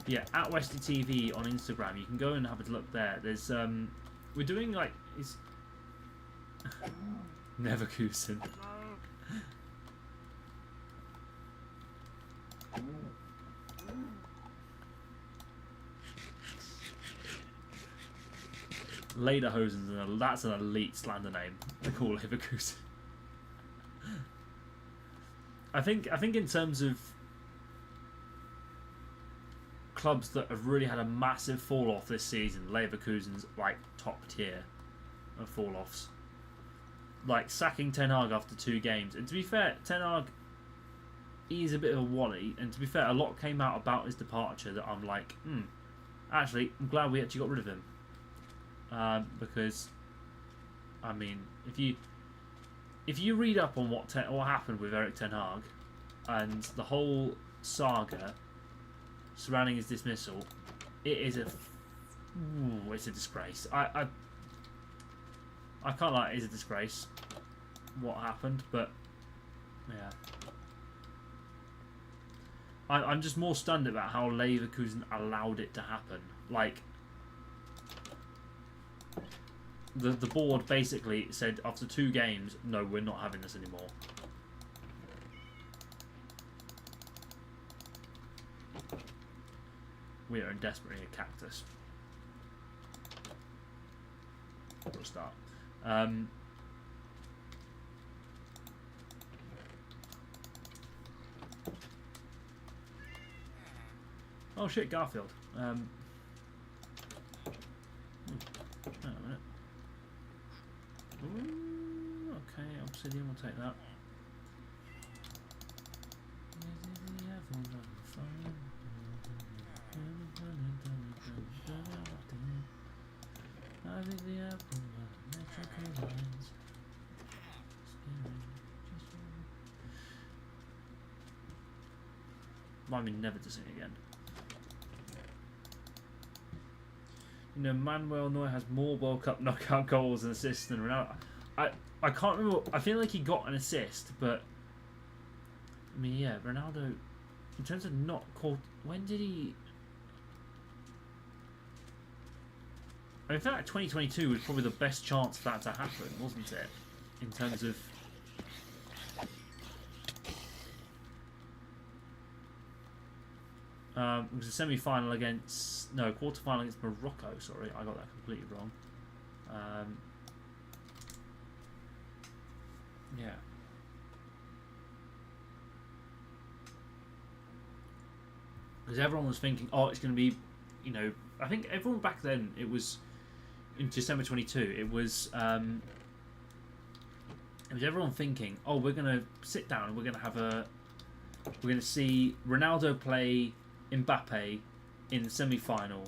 Yeah, at Westie TV on Instagram, you can go and have a look there. There's we're doing like it's Neverkusen. Lederhosen, that's an elite slander name. They call Leverkusen. I think in terms of clubs that have really had a massive fall off this season, Leverkusen's like top tier of fall offs. Like sacking Ten Hag after 2 games. And to be fair, Ten Hag, he's a bit of a wally, and to be fair, a lot came out about his departure that I'm like, actually, I'm glad we actually got rid of him. Because, I mean, if you read up on what happened with Erik Ten Hag and the whole saga surrounding his dismissal, it's a disgrace. I can't lie, it is a disgrace what happened, but yeah. I'm just more stunned about how Leverkusen allowed it to happen. Like, the board basically said after 2 games, no, we're not having this anymore. We are in desperate need of cactus. For a start. Oh shit, Garfield. Hang on a minute. Ooh, okay, Obsidian, we'll take that. I think the apple electrical lines. Remind me never to sing again. You know, Manuel Neuer has more World Cup knockout goals and assists than Ronaldo. I can't remember. I feel like he got an assist, but I mean, yeah, Ronaldo. In terms of not called, when did he? I mean, I feel like 2022 was probably the best chance for that to happen, wasn't it? In terms of. It was a semi-final quarter-final against Morocco. Sorry, I got that completely wrong. Yeah. Because everyone was thinking, oh, it's going to be, you know, I think everyone back then, it was in December 22, it was everyone thinking, oh, we're going to sit down and we're going to see Ronaldo play Mbappe in the semi-final.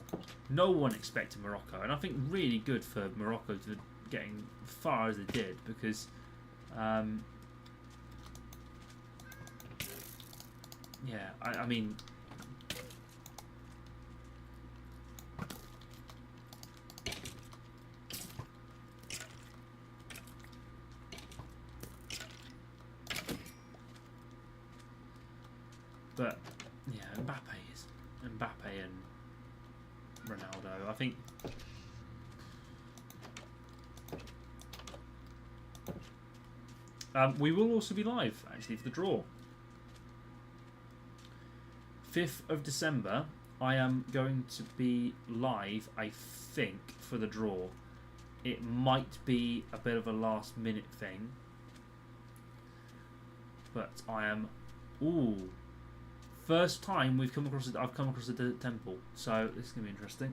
No one expected Morocco, and I think really good for Morocco to getting far as they did, because yeah, I mean, but yeah, Mbappe and Ronaldo. I think we will also be live actually for the draw. 5th of December, I am going to be live, I think, for the draw. It might be a bit of a last minute thing, but I am. Ooh. First time I've come across the desert temple, so this is gonna be interesting.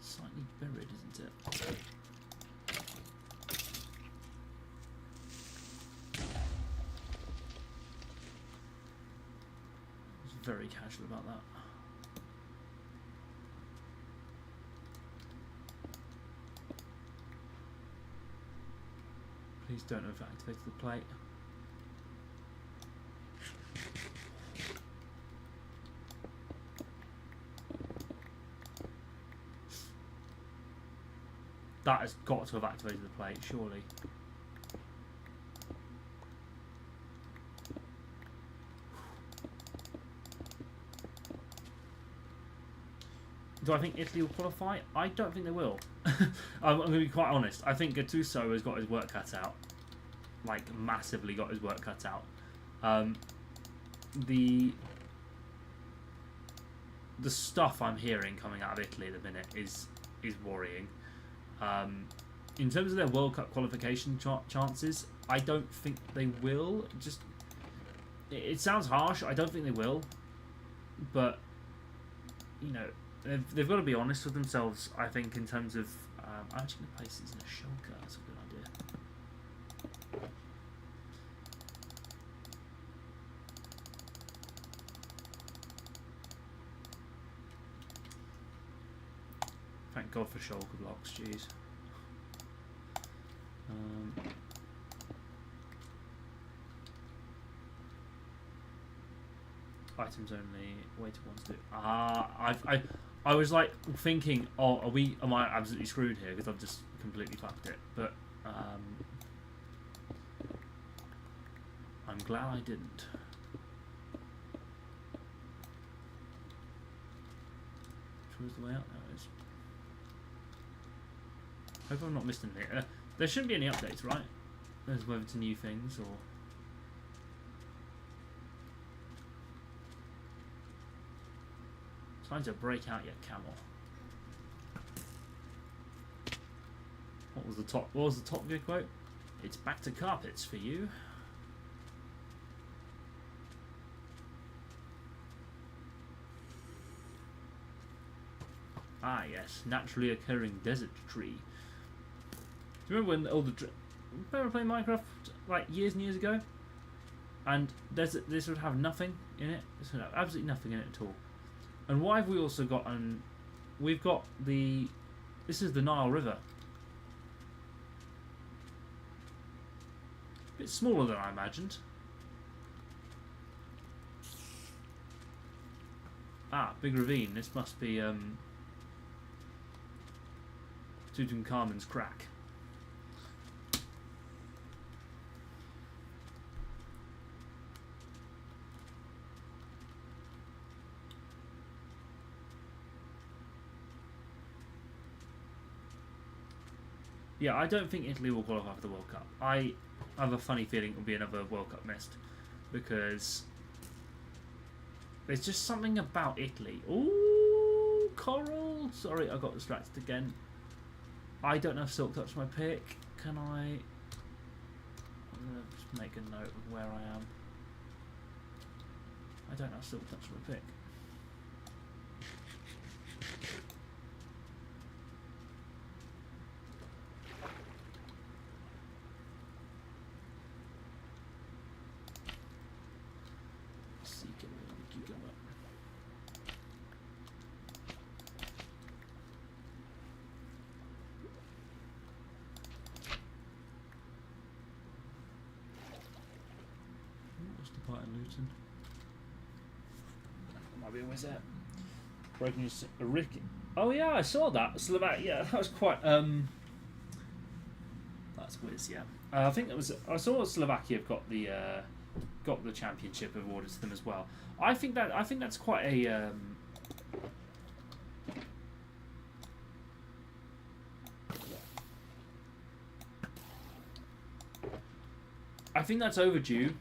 Slightly buried, isn't it? I was very casual about that. Please don't have activated the plate. That has got to have activated the plate, surely. Do I think Italy will qualify? I don't think they will. I'm going to be quite honest. I think Gattuso has got his work cut out. Like, massively got his work cut out. The stuff I'm hearing coming out of Italy at the minute is worrying. In terms of their World Cup qualification chances, I don't think they will. Just, it sounds harsh. I don't think they will, but you know, they've got to be honest with themselves. I think in terms of I'm actually going to place these in a shulker. That's a good idea. Thank God for shulker blocks. Jeez. Items only. Wait to want to do. I was like thinking, oh, am I absolutely screwed here because I've just completely fucked it? But I'm glad I didn't. Which was the way out? Now it is. Hope I've not missed anything. There shouldn't be any updates, right? There's whether to new things or. Time to break out your camel. What was the Top Gear quote? It's back to carpets for you. Ah yes, naturally occurring desert tree. Do you remember when all the remember playing Minecraft like years and years ago? And this would have nothing in it. This would have absolutely nothing in it at all. And why have we also got we've got this is the Nile River. A bit smaller than I imagined. Ah, big ravine. This must be Tutankhamun's crack. Yeah, I don't think Italy will qualify for the World Cup. I have a funny feeling it will be another World Cup missed because there's just something about Italy. Ooh, coral! Sorry, I got distracted again. I don't know if Silk touched my pick. can I... I'm going to just make a note of where I am. I don't have silk touch on my pick. What's the part in Luton? Might be a wizard. Breaking a Ricky. Oh yeah, I saw that. Slovakia. That was quite. That's whiz. Yeah. I think it was. I saw Slovakia have got the championship awarded to them as well. I think that's quite a. I think that's overdue.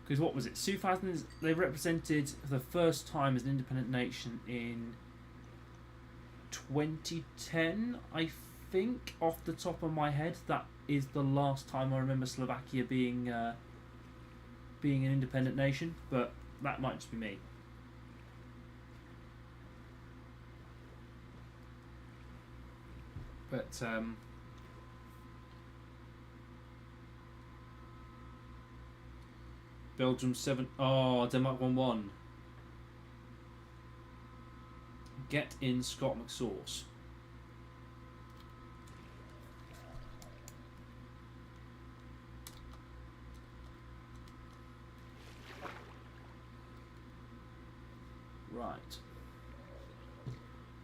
Because what was it? 2000. They represented for the first time as an independent nation in 2010. I think, off the top of my head, that is the last time I remember Slovakia being an independent nation. But that might just be me. But Belgium 7. Oh, Denmark 1-1. Get in Scott McSauce. Right.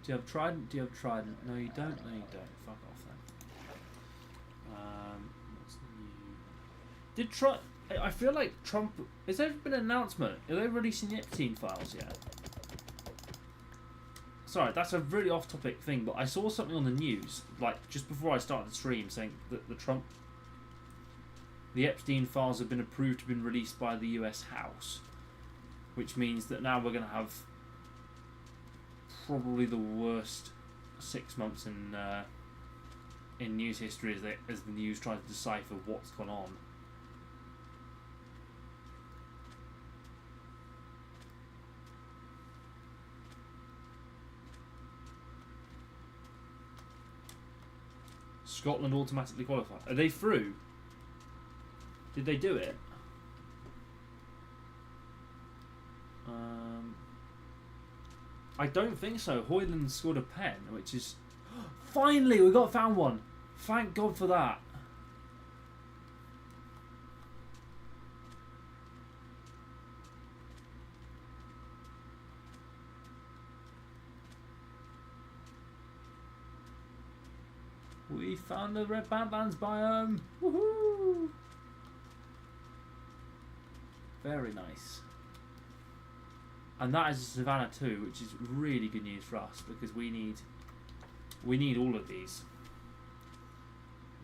Do you have Trident? Do you have Trident? No, you don't. No, you don't. Fuck off then. What's new? Did Trident? I feel like Trump... Has there been an announcement? Are they releasing the Epstein files yet? Sorry, that's a really off-topic thing, but I saw something on the news, like, just before I started the stream, saying that the Epstein files have been approved to be released by the US House, which means that now we're going to have probably the worst 6 months in news history as the news tries to decipher what's gone on. Scotland automatically qualified. Are they through? Did they do it? I don't think so. Hoyland scored a pen, which is... Finally, we found one. Thank God for that. We found the Red Badlands biome. Woohoo! Very nice. And that is Savannah too, which is really good news for us because we need all of these.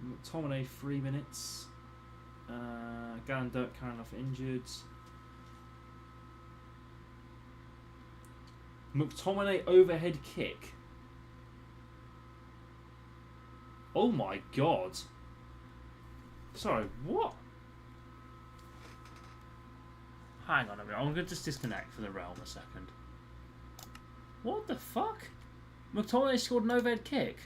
McTominay 3 minutes. Gallon Dirk Karanoff injured. McTominay overhead kick. Oh my God. Sorry, what? Hang on a minute, I'm going to just disconnect from the realm a second. What the fuck? McTominay scored an overhead kick?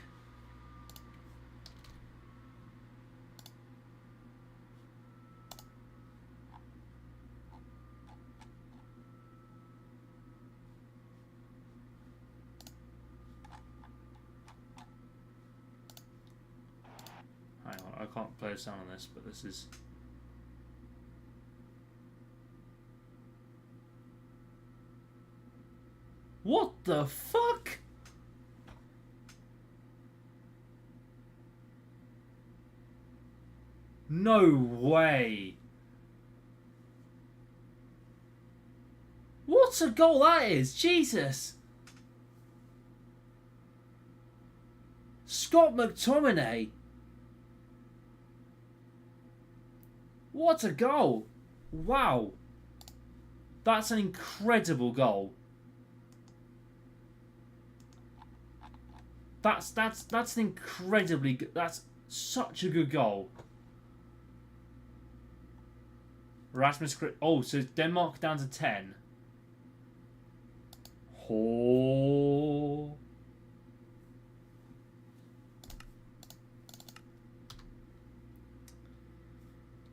Hang on, I can't play a sound on this, but this is... What the fuck? No way. What a goal that is. Jesus. Scott McTominay. What a goal. Wow. That's an incredible goal. That's an incredibly good. That's such a good goal. Rasmus. Oh, so Denmark down to 10. Oh.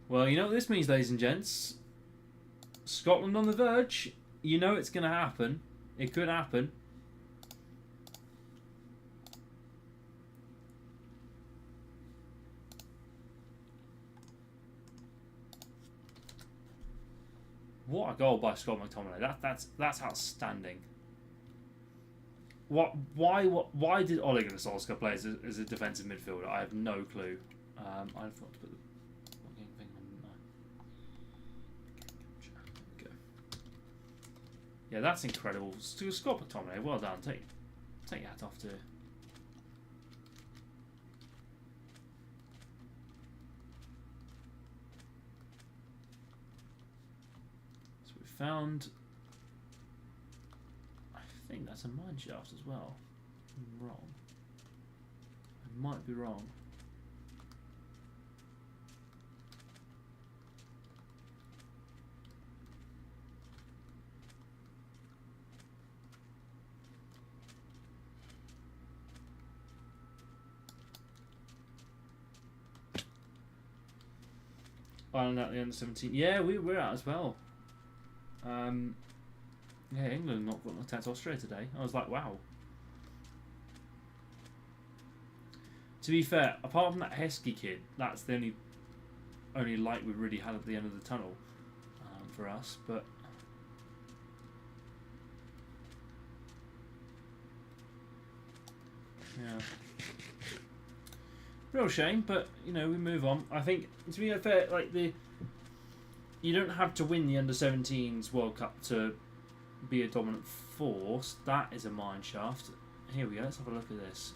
Well, you know what this means, ladies and gents. Scotland on the verge. You know it's going to happen. It could happen. What a goal by Scott McTominay. That's outstanding. Why did Ole Gunnar Solskjaer play as a defensive midfielder? I have no clue. I forgot to put the fucking thing on. Go. Yeah, that's incredible. Scott McTominay, well done. Take your hat off to. So we found. I think that's a mine shaft as well. I'm wrong. I might be wrong. Ireland at the under 17. Yeah, we're out as well. Yeah, England not got attacked Austria today. I was like, wow. To be fair, apart from that Heskey kid, that's the only light we really had at the end of the tunnel for us. But yeah, real shame. But you know, we move on. I think to be fair, like you don't have to win the under-17s World Cup to be a dominant force. That is a mine shaft. Here we go. Let's have a look at this.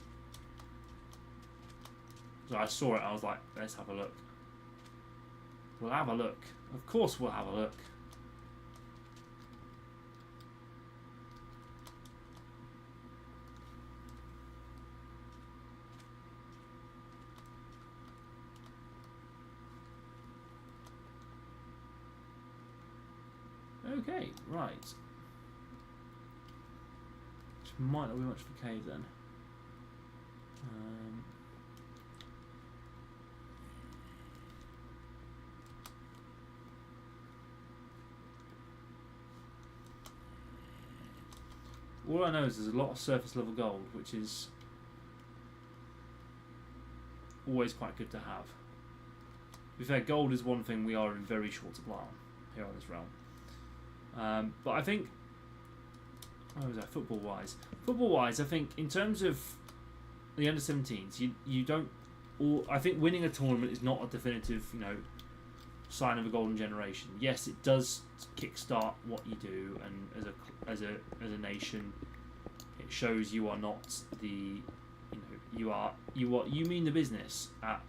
So I saw it. I was like, let's have a look. We'll have a look. Of course, we'll have a look. Okay, right. Which might not be much of a cave then. All I know is there's a lot of surface level gold, which is always quite good to have. To be fair, gold is one thing we are in very short supply on here on this realm. But I think, what was that, football-wise? Football-wise, I think in terms of the under-17s, you don't. I think winning a tournament is not a definitive, sign of a golden generation. Yes, it does kickstart what you do, and as a nation, it shows you are not the, you mean the business at,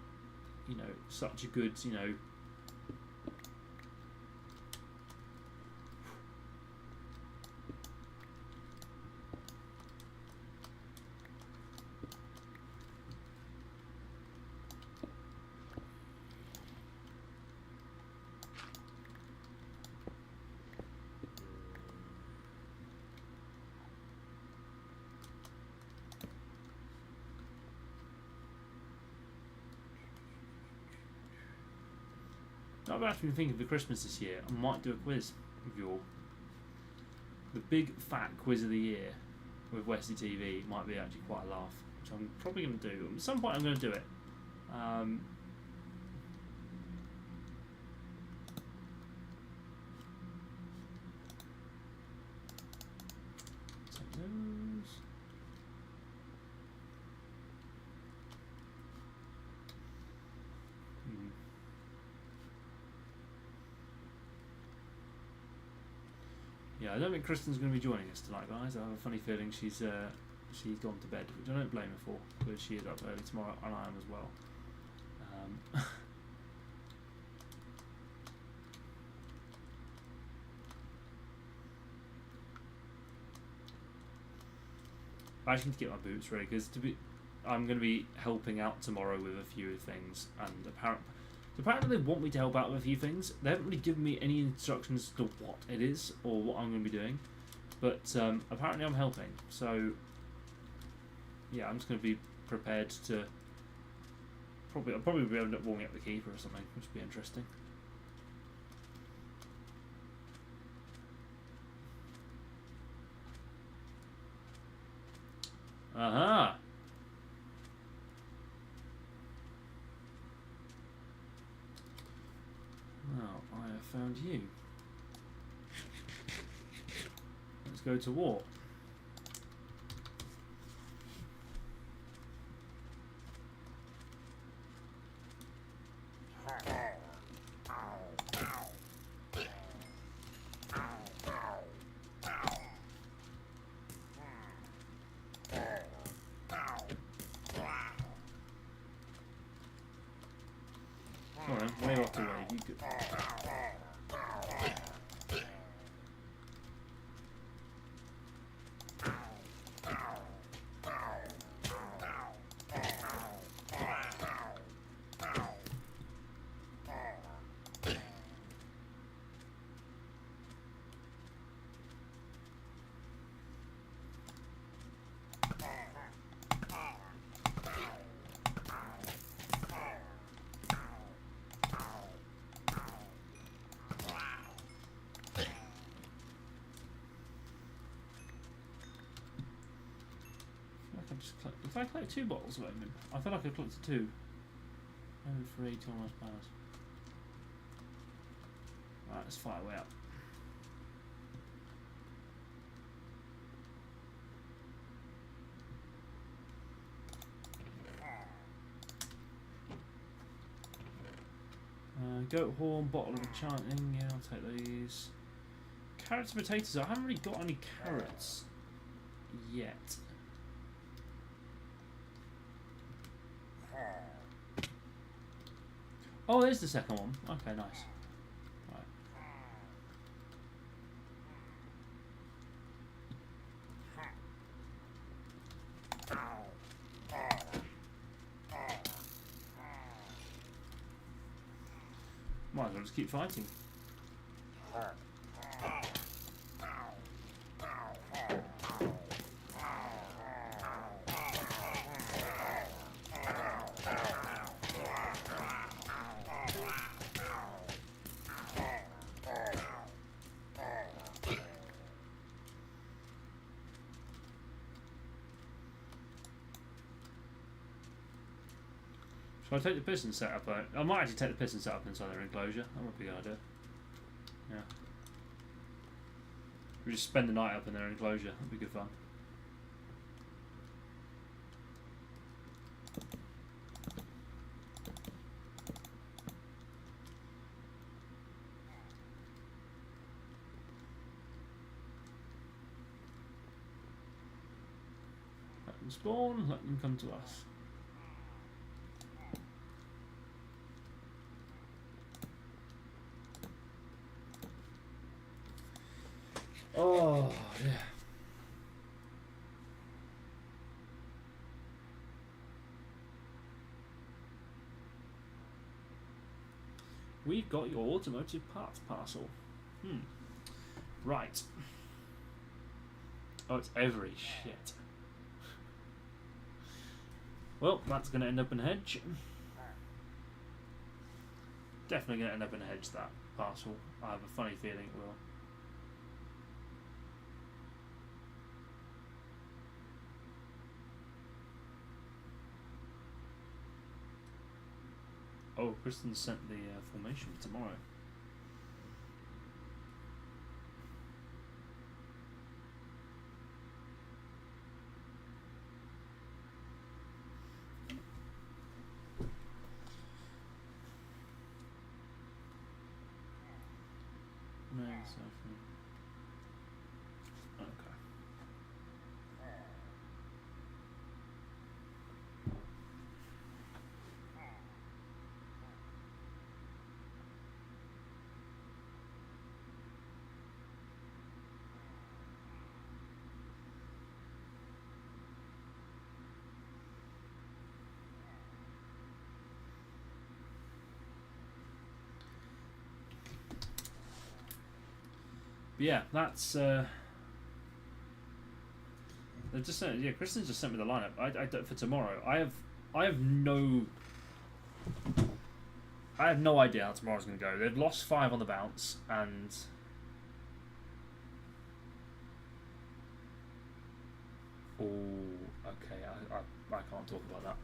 such a good, I've actually been thinking for Christmas this year, I might do a quiz with you all. The big fat quiz of the year with Westie TV might be actually quite a laugh, which I'm probably going to do. At some point I'm going to do it. Take those. Yeah, I don't think Kristen's going to be joining us tonight, guys. I have a funny feeling she's gone to bed, which I don't blame her for, because she is up early tomorrow, and I am as well. I actually need to get my boots ready because I'm going to be helping out tomorrow with a few things, and apparently they want me to help out with a few things. They haven't really given me any instructions as to what it is or what I'm going to be doing, but apparently I'm helping. So yeah, I'm just going to be prepared to I'll probably be able to warming up the keeper or something, which would be interesting. Aha! Now I have found you. Let's go to war. Come on then, wave off the way. You could. If I collect 2 bottles of opium, I feel like I collected 2. Only for 8 almost powers. Right, let's fire way up. Goat horn, bottle of enchanting, yeah, I'll take these. Carrots and potatoes, I haven't really got any carrots yet. Oh, there's the second one. Okay, nice. Right. Might as well just keep fighting. Shall I take the piston setup out? I might actually take the piston setup inside their enclosure. That might be a good idea. Yeah. We just spend the night up in their enclosure. That'd be good fun. Let them spawn, let them come to us. Oh, yeah. We've got your automotive parts parcel. Right. Oh, it's every shit. Well, that's going to end up in a hedge. Definitely going to end up in a hedge, that parcel. I have a funny feeling it will. Oh, Kristen sent the formation for tomorrow. No, so okay. yeah, that's. They just sent. Yeah, Kristen just sent me the lineup. I for tomorrow. I have no. I have no idea how tomorrow's going to go. They've lost 5 on the bounce, and oh, okay. I can't talk about that.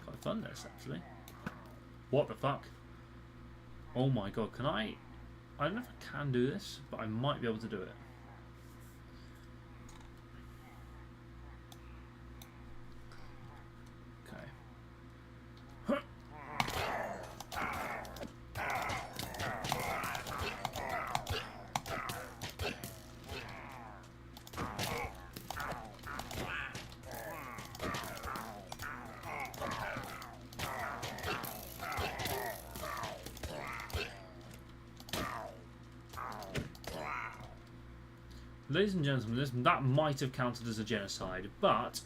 Quite fun this actually. What the fuck? Oh my god! Can I? I don't know if I can do this, but I might be able to do it. Ladies and gentlemen, that might have counted as a genocide, but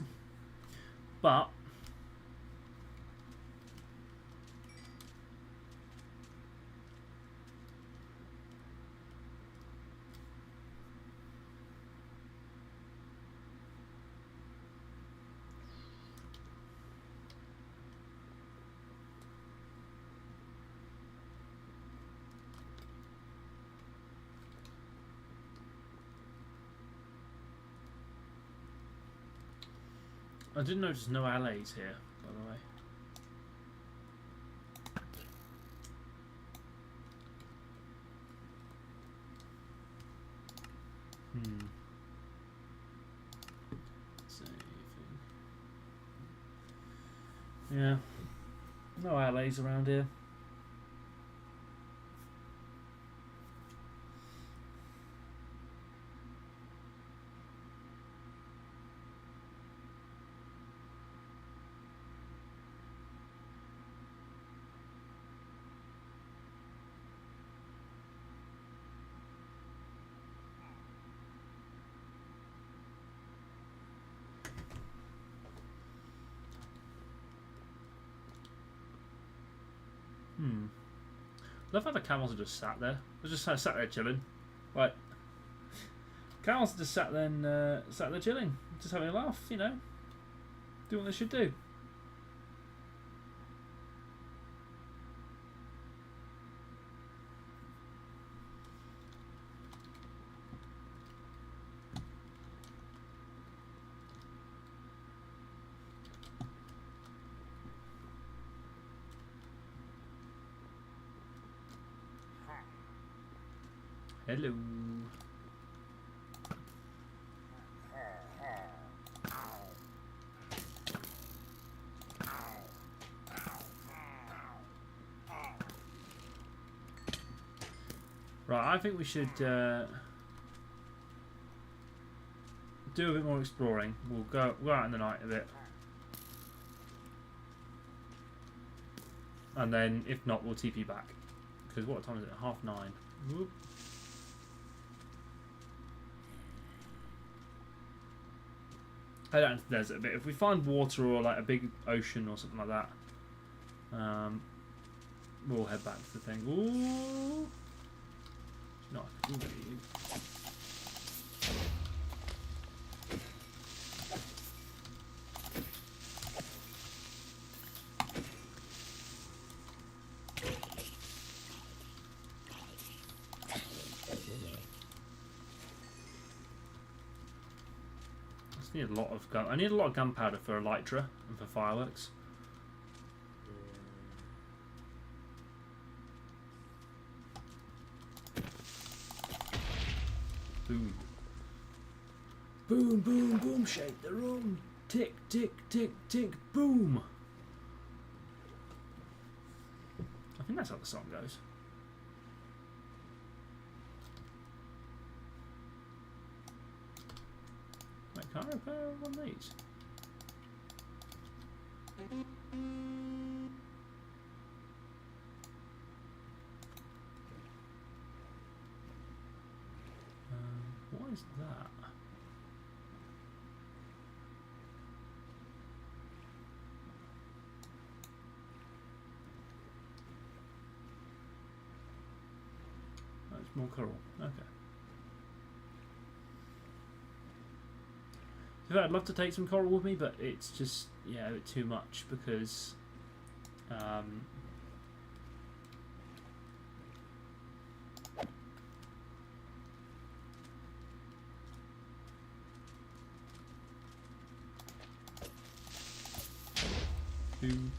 I did notice no LAs here, by the way. Saving. Yeah. No LAs around here. Love how the camels are just sat there. They're just sat there chilling. Like, camels are just sat there chilling, just having a laugh, you know, doing what they should do. Hello. Right, I think we should do a bit more exploring. We'll go out in the night a bit, and then if not, we'll TP back. Because what time is it? 9:30. Whoop. Head out into the desert a bit. If we find water or like a big ocean or something like that, we'll head back to the thing. Ooh. No, I can get you. I need a lot of gun. I need a lot of gunpowder for elytra and for fireworks. Boom. Boom, boom, boom, shake the room. Tick, tick, tick, tick, boom. I think that's how the song goes. Wait, can I repair one of these? More coral. Okay. In fact, I'd love to take some coral with me, but it's just, yeah, a bit too much because boom.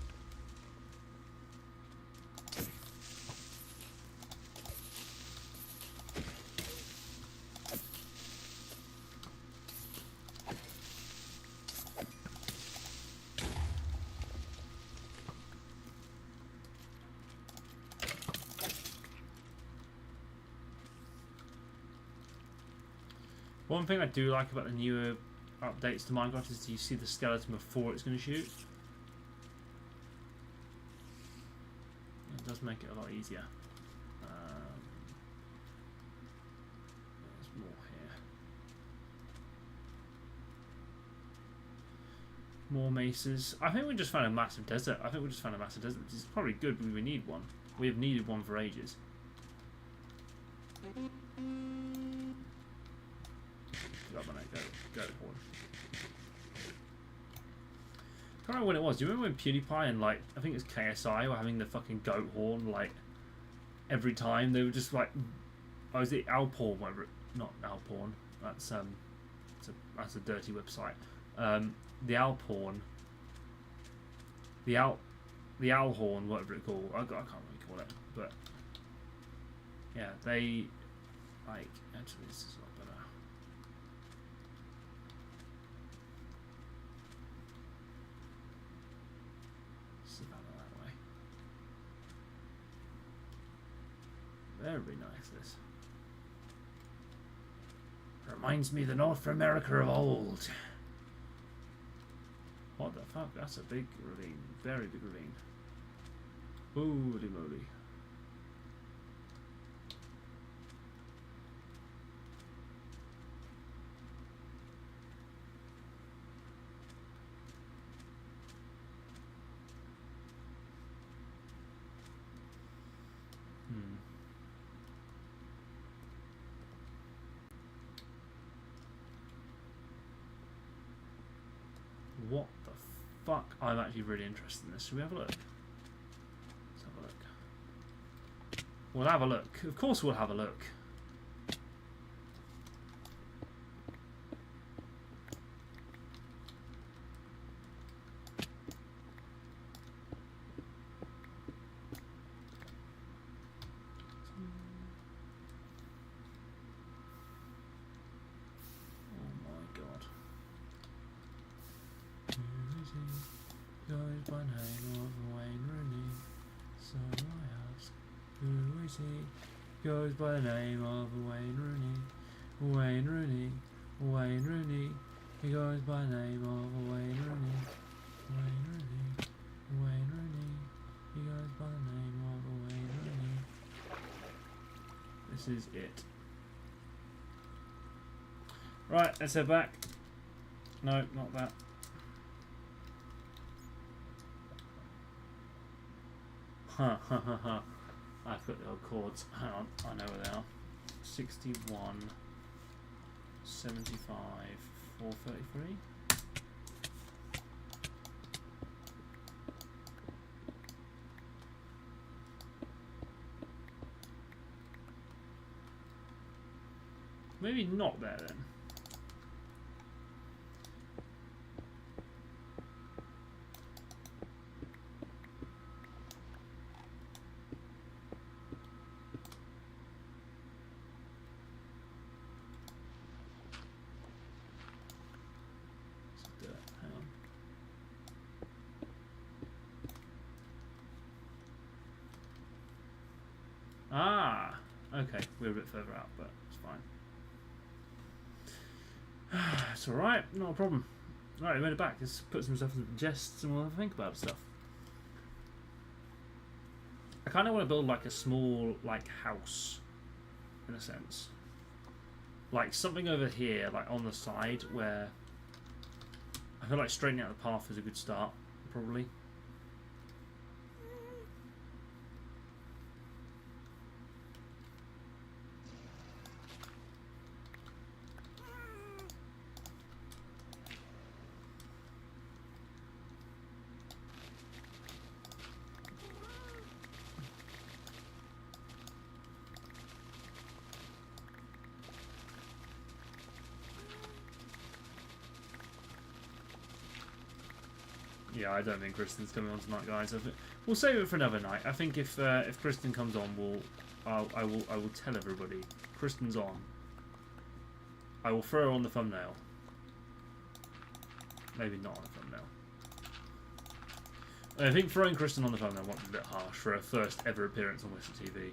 One thing I do like about the newer updates to Minecraft is you see the skeleton before it's going to shoot. It does make it a lot easier. There's more here. More mesas. I think we just found a massive desert. Which is probably good because we need one. We have needed one for ages. Goat horn. I can't remember when it was. Do you remember when PewDiePie and like I think it's KSI were having the fucking goat horn like every time? They were just like, oh, is it Alporn? Whatever. Not Alporn. That's a dirty website. The Alporn. The Owl horn, whatever it's called. I can't really call it, but yeah, they like actually this is a lot better. Very nice, this. Reminds me of the North America of old. What the fuck? That's a big ravine. Very big ravine. Holy moly. What the fuck? I'm actually really interested in this. Should we have a look? Let's have a look. We'll have a look. Of course we'll have a look. Goes by name of Wayne Rooney, so I ask, who is he? Goes by the name of Wayne Rooney, Wayne Rooney, Wayne Rooney. He goes by the name of Wayne Rooney, Wayne Rooney, Wayne Rooney. He goes by the name of Wayne Rooney. This is it. Right, let's head back. No, not that. Ha ha ha ha. I've got the old chords. Hang on, I know where they are. 61, 75, 433. Maybe not there then. Ah, okay, we're a bit further out, but it's fine. It's alright, not a problem. Alright, we made it back. Let's put some stuff in the chests and we'll have a think about stuff. I kind of want to build like a small, like, house, in a sense. Like something over here, like on the side, where I feel like straightening out the path is a good start, probably. Yeah, I don't think Kristen's coming on tonight, guys. We'll save it for another night. I think if Kristen comes on, I will tell everybody Kristen's on. I will throw her on the thumbnail. Maybe not on the thumbnail. I think throwing Kristen on the thumbnail might be a bit harsh for her first ever appearance on Westie TV.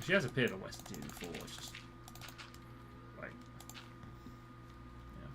She has appeared on Westie TV before. It's just like, yeah.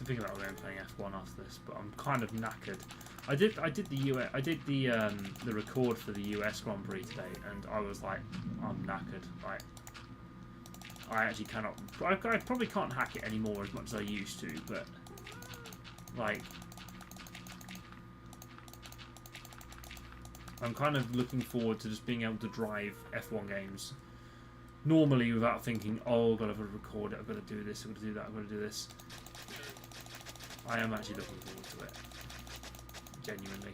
Thinking about going playing F1 after this, but I'm kind of knackered. I did the US, I did the record for the US Grand Prix today, and I was like, I'm knackered. Like, I actually cannot. I probably can't hack it anymore as much as I used to, but like, I'm kind of looking forward to just being able to drive F1 games normally without thinking, oh, I've got to record it, I've got to do this, I've got to do that, I've got to do this. I am actually looking forward to it. Genuinely.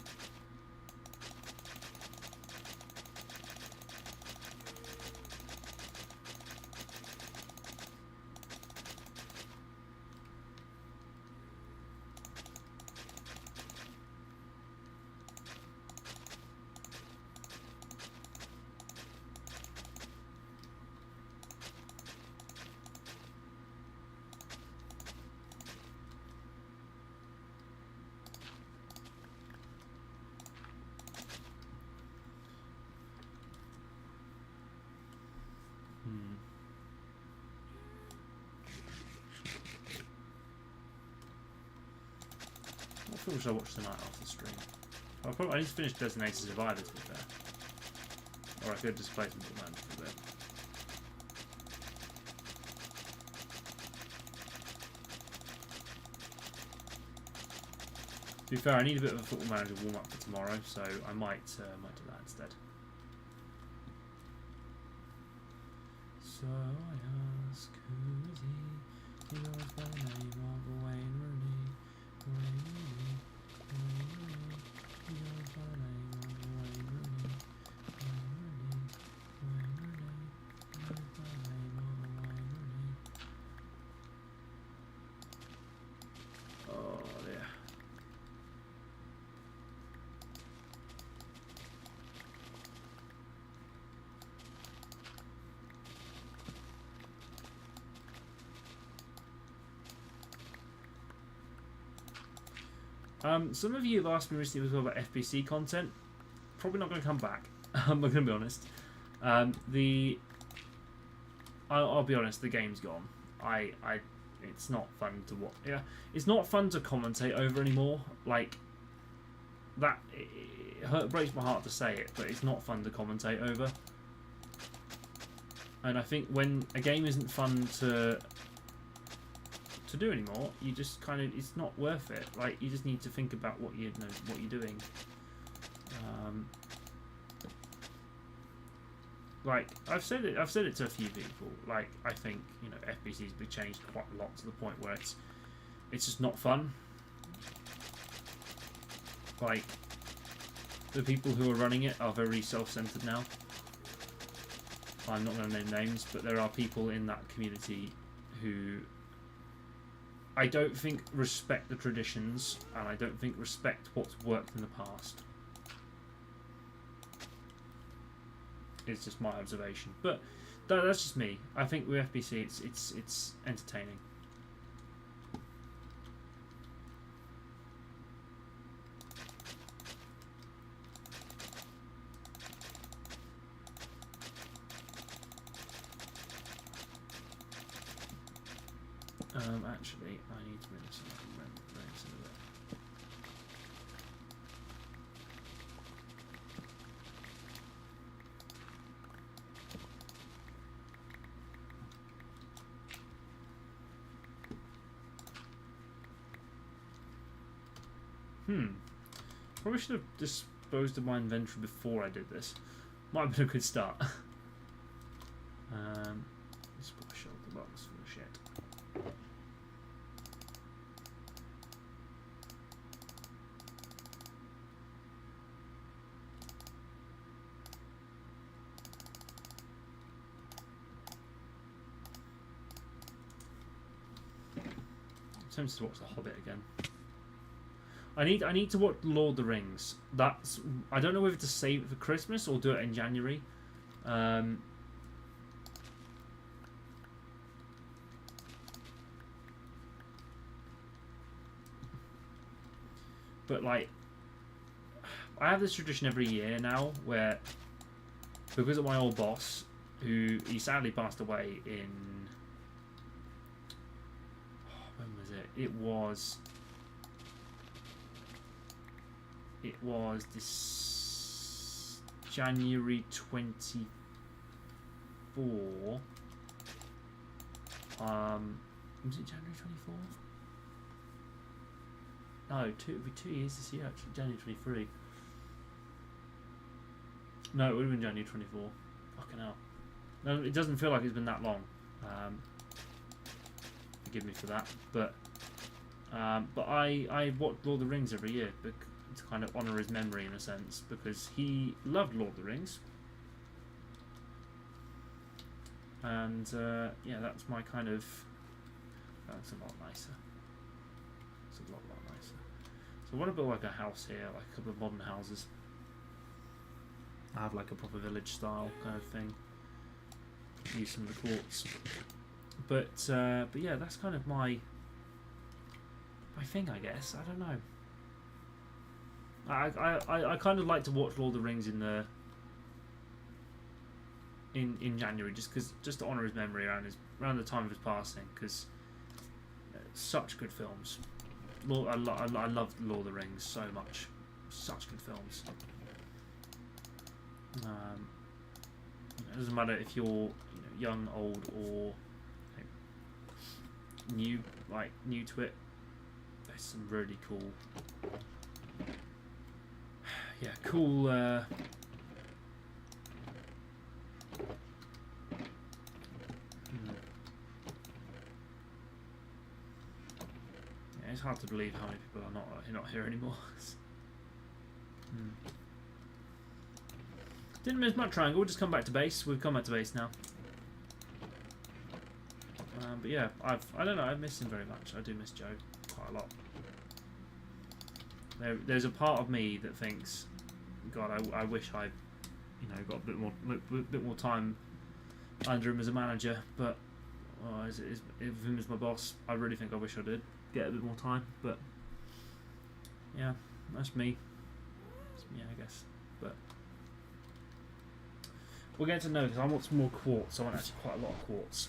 What film should I watch tonight after stream? I need to finish Designated Survivor, to be fair. Or I could just play some Football Manager for a bit. To be fair, I need a bit of a Football Manager warm up for tomorrow, so I might do that instead. So I ask, who is he? He goes by the name of Wayne Rooney. Wayne Rooney. Wayne Rooney. He goes by the name of Wayne Rooney. Wayne Rooney. Wayne Rooney. He goes by the name of Wayne Rooney. Oh dear. Some of you have asked me recently as well about FBC content. Probably not going to come back. I'm going to be honest. I'll be honest. The game's gone. It's not fun to watch. Yeah, it's not fun to commentate over anymore. Like that, it breaks my heart to say it, but it's not fun to commentate over. And I think when a game isn't fun to do anymore, you just kind of, it's not worth it. Like, you just need to think about what you're doing. Like I've said it to a few people. Like, I think, you know, FBC's been changed quite a lot to the point where it's just not fun. Like, the people who are running it are very self-centered now. I'm not going to name names, but there are people in that community who I don't think respect the traditions, and I don't think respect what's worked in the past. It's just my observation, but that's just me. I think with FBC, it's entertaining. Actually, I need to bring this in a bit. Probably should have disposed of my inventory before I did this. Might have been a good start. Let's put a shelter box for the shit. I'm tempted to watch The Hobbit again. I need to watch Lord of the Rings. That's I don't know whether to save it for Christmas or do it in January. But like, I have this tradition every year now where, because of my old boss, who he sadly passed away in. When was it? It was this January 24. Was it January 24? No, it'll be 2 years this year actually. January 23. No, it would have been January 24. Fucking hell. No, it doesn't feel like it's been that long. Forgive me for that, but I watch Lord of the Rings every year to kind of honour his memory in a sense, because he loved Lord of the Rings, and yeah, that's my kind of. That's a lot nicer. It's a lot nicer. So I want to build like a house here, like a couple of modern houses. I have like a proper village style kind of thing. Use some of the quartz. But yeah, that's kind of my thing, I guess. I don't know. I kind of like to watch Lord of the Rings in January, just to honour his memory around the time of his passing, because such good films. I love Lord of the Rings so much. Such good films. It doesn't matter if you're young, old, or new to it. There's some really cool, cool. It's hard to believe how many people are not here anymore. Didn't miss much triangle. We'll just come back to base. We've come back to base now. But yeah, I don't know. I've missed him very much. I do miss Joe quite a lot. There's a part of me that thinks, God, I wish I, got a bit more time under him as a manager. But with him as my boss, I really think I wish I did get a bit more time. But yeah, that's me. That's me, I guess. But we'll get to know, because I want some more quartz. I want actually quite a lot of quartz.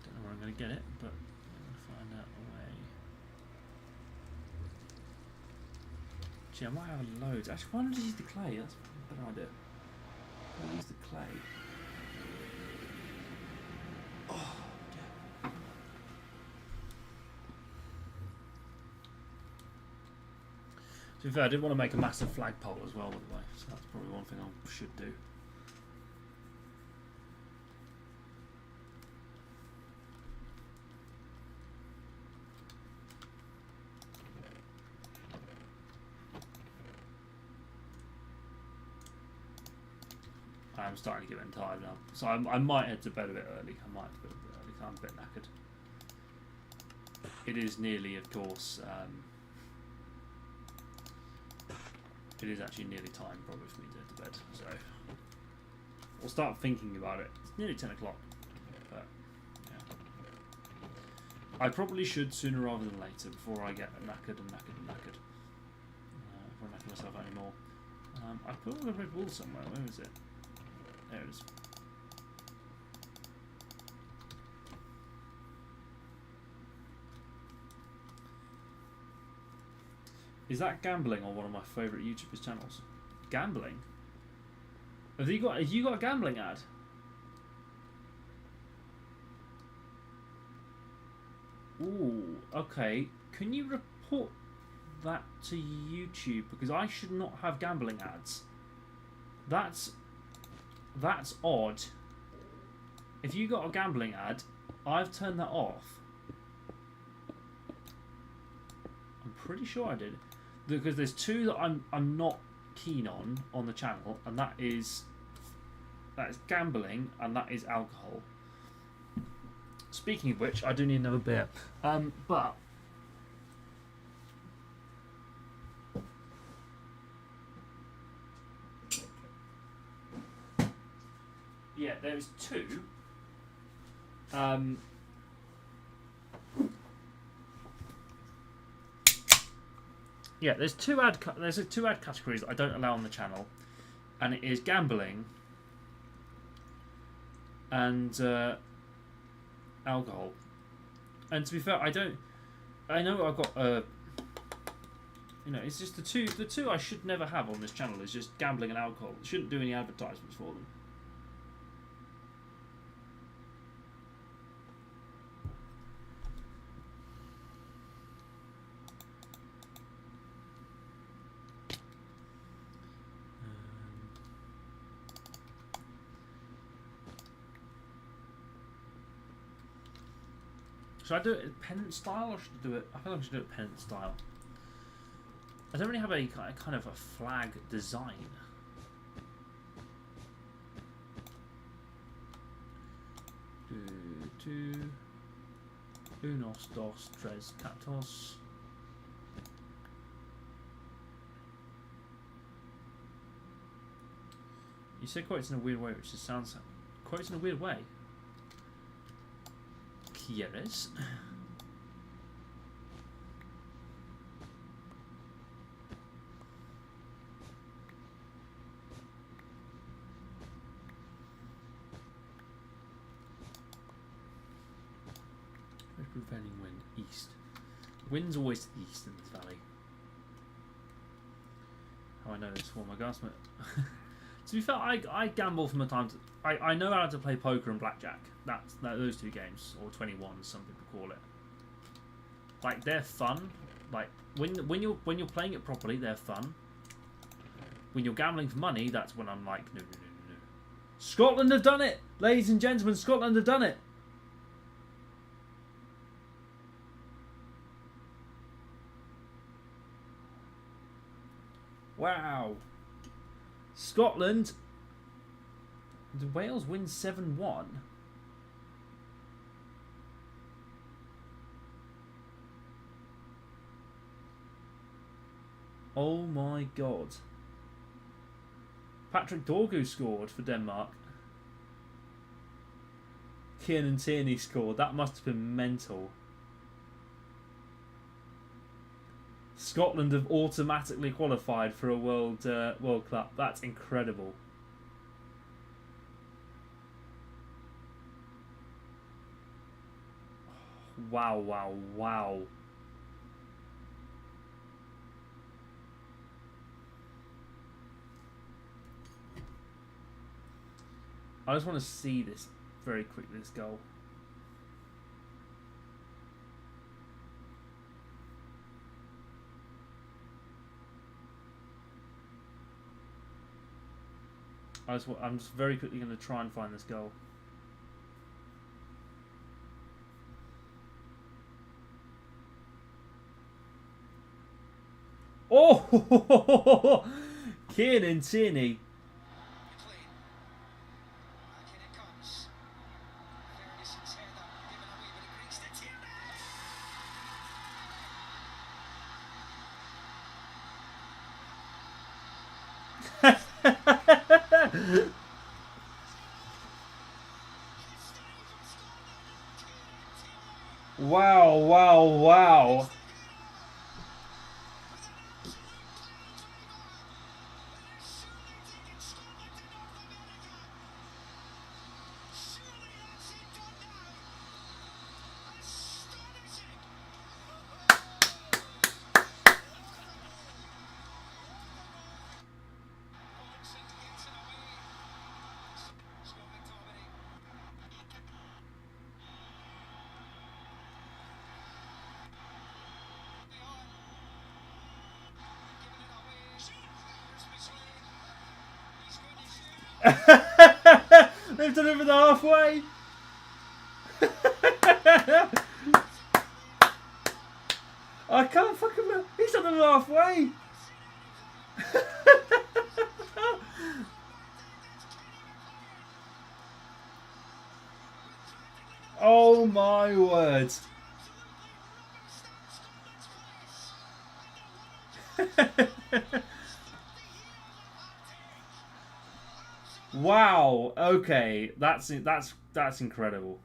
Don't know where I'm going to get it, but I'm going to find out a way. Gee, I might have loads. Actually, why don't I use the clay? That's a better idea. I'll use the clay. Oh, dear. To be fair, I did want to make a massive flagpole as well, by the way, so that's probably one thing I should do. I'm starting to get tired now, so I might head to bed a bit early. I might head to bed a bit early, 'cause I'm a bit knackered. It is nearly, of course, it is actually nearly time probably for me to head to bed, so I'll start thinking about it. It's nearly 10 o'clock, but yeah. I probably should sooner rather than later, before I get knackered. Before I knacker myself anymore. I put all the red wool somewhere. Where is it? There it is. Is that gambling or one of my favourite YouTubers' channels? Gambling? Have you got a gambling ad? Ooh, okay. Can you report that to YouTube? Because I should not have gambling ads. That's odd. If you got a gambling ad, I've turned that off. I'm pretty sure I did. Because there's two that I'm not keen on the channel, and that is gambling and that is alcohol. Speaking of which, I do need another beer. But yeah, there's two. Yeah, there's two ad categories that I don't allow on the channel, and it is gambling and alcohol. And to be fair, I know I've got it's just the two I should never have on this channel is just gambling and alcohol. I shouldn't do any advertisements for them. Should I do it pennant style or should I do it? I feel like I should do it pennant style. I don't really have a kind of a flag design. Unos, dos, tres, catorce. You say quotes in a weird way, which just sounds quotes in a weird way. ¿Quieres? Where's prevailing wind? East. Wind's always to the east in this valley. How I know this? Well, my guesstimate. To be fair, I gamble from the time to... I know how to play poker and blackjack. That's those two games, or 21 as some people call it. Like, they're fun. Like, when you're playing it properly, they're fun. When you're gambling for money, that's when I'm like, no. Scotland have done it! Ladies and gentlemen, Scotland have done it! Wow. Scotland... Did Wales win 7-1? Oh my god. Patrick Dorgu scored for Denmark. Kieran Tierney scored. That must have been mental. Scotland have automatically qualified for a World Cup. That's incredible. Wow. I just want to see this very quickly, this goal. I'm just very quickly going to try and find this goal. Oh! Kieran Tierney. Wow. They've done it for the halfway. I can't fucking remember. He's done it halfway. Oh my word. Wow. Okay, that's incredible.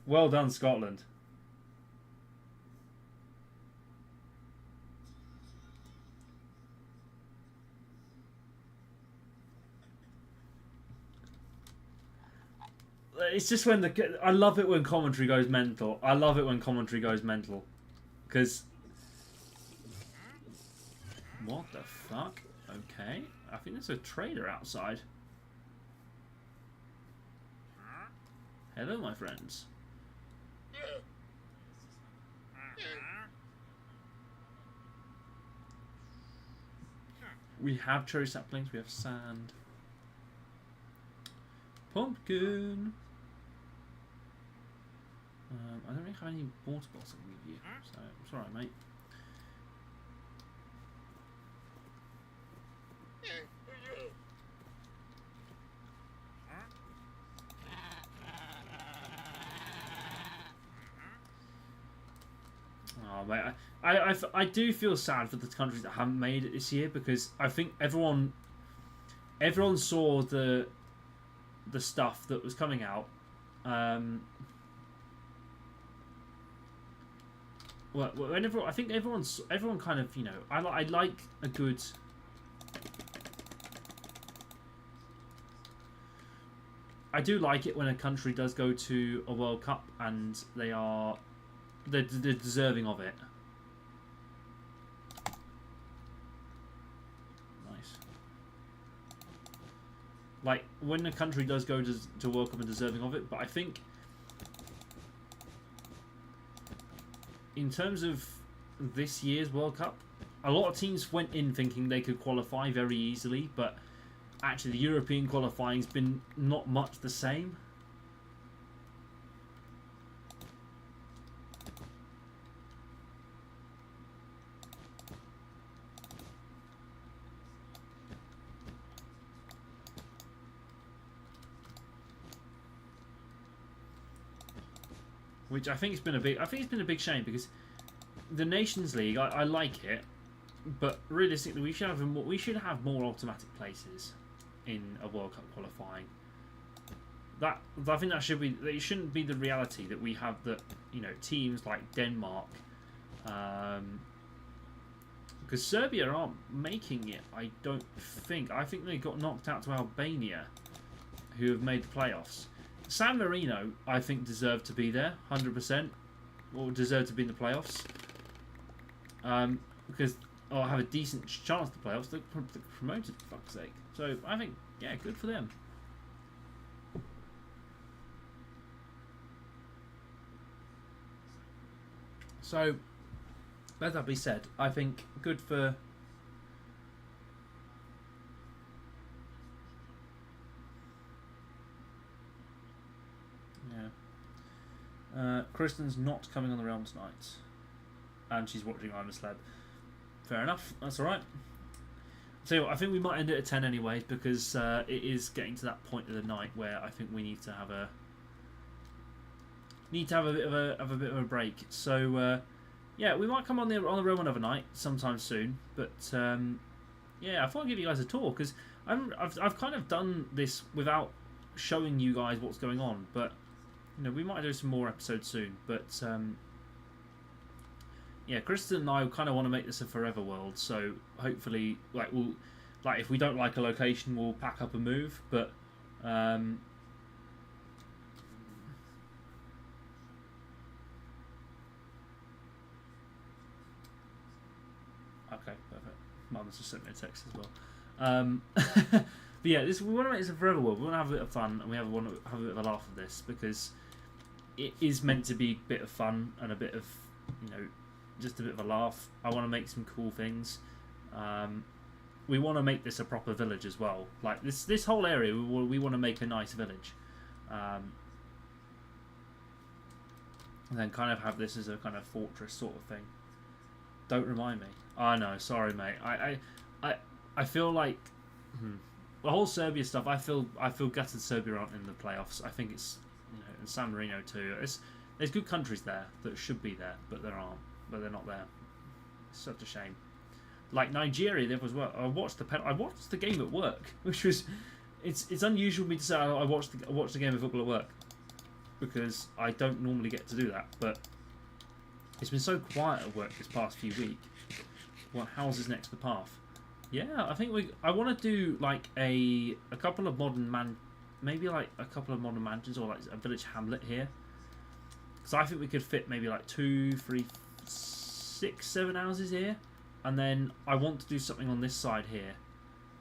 Well done, Scotland. It's just when I love it when commentary goes mental. I love it when commentary goes mental, because what the fuck? Okay, I think there's a trader outside. Hello, my friends. We have cherry saplings. We have sand. Pumpkin. I don't really have any water bottles I can give you, so it's alright, mate. Oh, mate, I do feel sad for the countries that haven't made it this year, because I think everyone saw the stuff that was coming out. Well, whenever I think everyone kind of, you know, I like a good. I do like it when a country does go to a World Cup and they're deserving of it. Nice. Like when a country does go to World Cup and deserving of it, but I think in terms of this year's World Cup, a lot of teams went in thinking they could qualify very easily, but actually the European qualifying's been not much the same. Which I think it's been a big shame, because the Nations League, I like it, but realistically we should have more automatic places in a World Cup qualifying. I think that it shouldn't be the reality that we have, that, you know, teams like Denmark, because Serbia aren't making it. I think they got knocked out to Albania, who have made the playoffs. San Marino, I think, deserved to be there, 100%, or deserved to be in the playoffs, because or have a decent chance to the playoffs. They're promoted, for fuck's sake. So I think, yeah, good for them. So, let that be said. I think good for. Kristen's not coming on the realm tonight, and she's watching I'm a Celeb. Fair enough, that's alright. So I think we might end it at 10 anyways, because it is getting to that point of the night where I think we need to have a bit of a break. So yeah, we might come on the realm another night sometime soon. But yeah, I thought I'd give you guys a tour, because I've kind of done this without showing you guys what's going on, but. You know, we might do some more episodes soon, but yeah, Kristen and I kind of want to make this a forever world. So hopefully, if we don't like a location, we'll pack up and move. But okay, perfect. Mum's just sent me a text as well. But yeah, we want to make this a forever world. We want to have a bit of fun, and we want to have a bit of a laugh with this, because it is meant to be a bit of fun and a bit of, you know, just a bit of a laugh. I want to make some cool things. we want to make this a proper village as well. Like this whole area, we want to make a nice village, and then kind of have this as a kind of fortress sort of thing. Don't remind me. I know, sorry, mate. I feel like the whole Serbia stuff. I feel gutted Serbia aren't in the playoffs. I think it's and San Marino too. There's good countries there that should be there, but there aren't. But they're not there. It's such a shame. Like Nigeria, there was well. I watched the game at work, which was it's unusual for me to say I watched the game of football at work because I don't normally get to do that. But it's been so quiet at work this past few weeks. What houses next to the path? Yeah, I think I want to do like a couple of maybe like a couple of modern mansions or like a village hamlet here. Because I think we could fit maybe like 2, 3, 6, 7 houses here. And then I want to do something on this side here,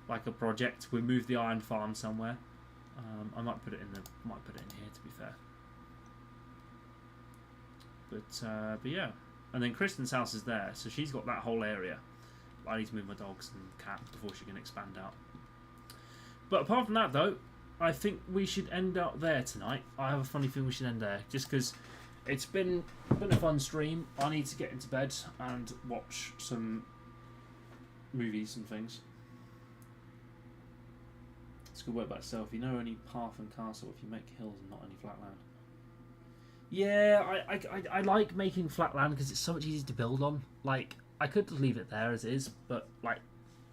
like a project. We move the iron farm somewhere. I might put it in here to be fair. But yeah, and then Kristen's house is there, so she's got that whole area. I need to move my dogs and cat before she can expand out. But apart from that, though, I think we should end out there tonight. I have a funny feeling we should end there, just because it's been a fun stream. I need to get into bed and watch some movies and things. It's a good word about itself. You know only path and castle if you make hills and not any flat land. Yeah, I like making flat land because it's so much easier to build on. Like, I could leave it there as is, but like,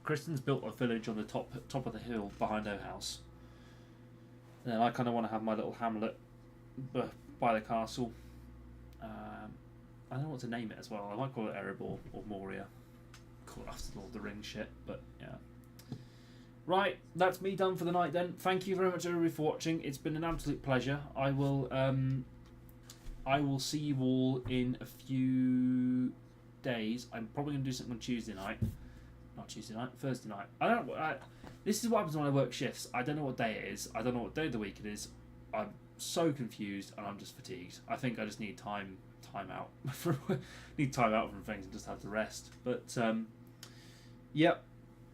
Kristen's built a village on the top of the hill behind her house. And then I kind of want to have my little hamlet by the castle. I don't know what to name it as well. I might call it Erebor or Moria. Call it after Lord of the Rings shit, but yeah. Right, that's me done for the night then. Thank you very much everybody for watching. It's been an absolute pleasure. I will see you all in a few days. I'm probably going to do something on Tuesday night. Not Tuesday night, Thursday night. This is what happens when I work shifts. I don't know what day it is. I don't know what day of the week it is. I'm so confused and I'm just fatigued. I think I just need time out. Need time out from things and just have to rest. But yep.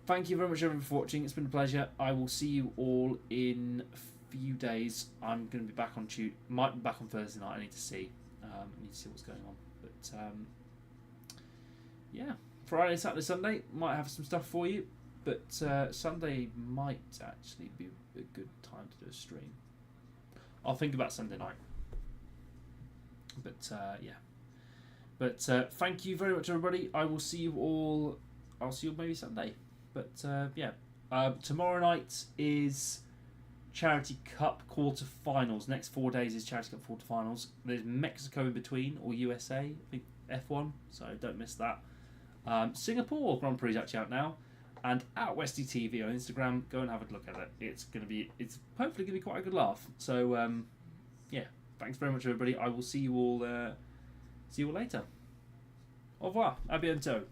Thank you very much everyone for watching. It's been a pleasure. I will see you all in a few days. I'm going to be back on Tuesday. Might be back on Thursday night. I need to see. What's going on. But yeah, Friday, Saturday, Sunday might have some stuff for you. But Sunday might actually be a good time to do a stream. I'll think about Sunday night. But yeah. But thank you very much, everybody. I will see you all. I'll see you maybe Sunday. But yeah. Tomorrow night is Charity Cup quarterfinals. Next 4 days is Charity Cup quarterfinals. There's Mexico in between, or USA, I think F1. So don't miss that. Singapore Grand Prix is actually out now. And at Westie TV on Instagram, go and have a look at it. It's hopefully gonna be quite a good laugh. So yeah, thanks very much everybody. I will see you all later. Au revoir, à bientôt.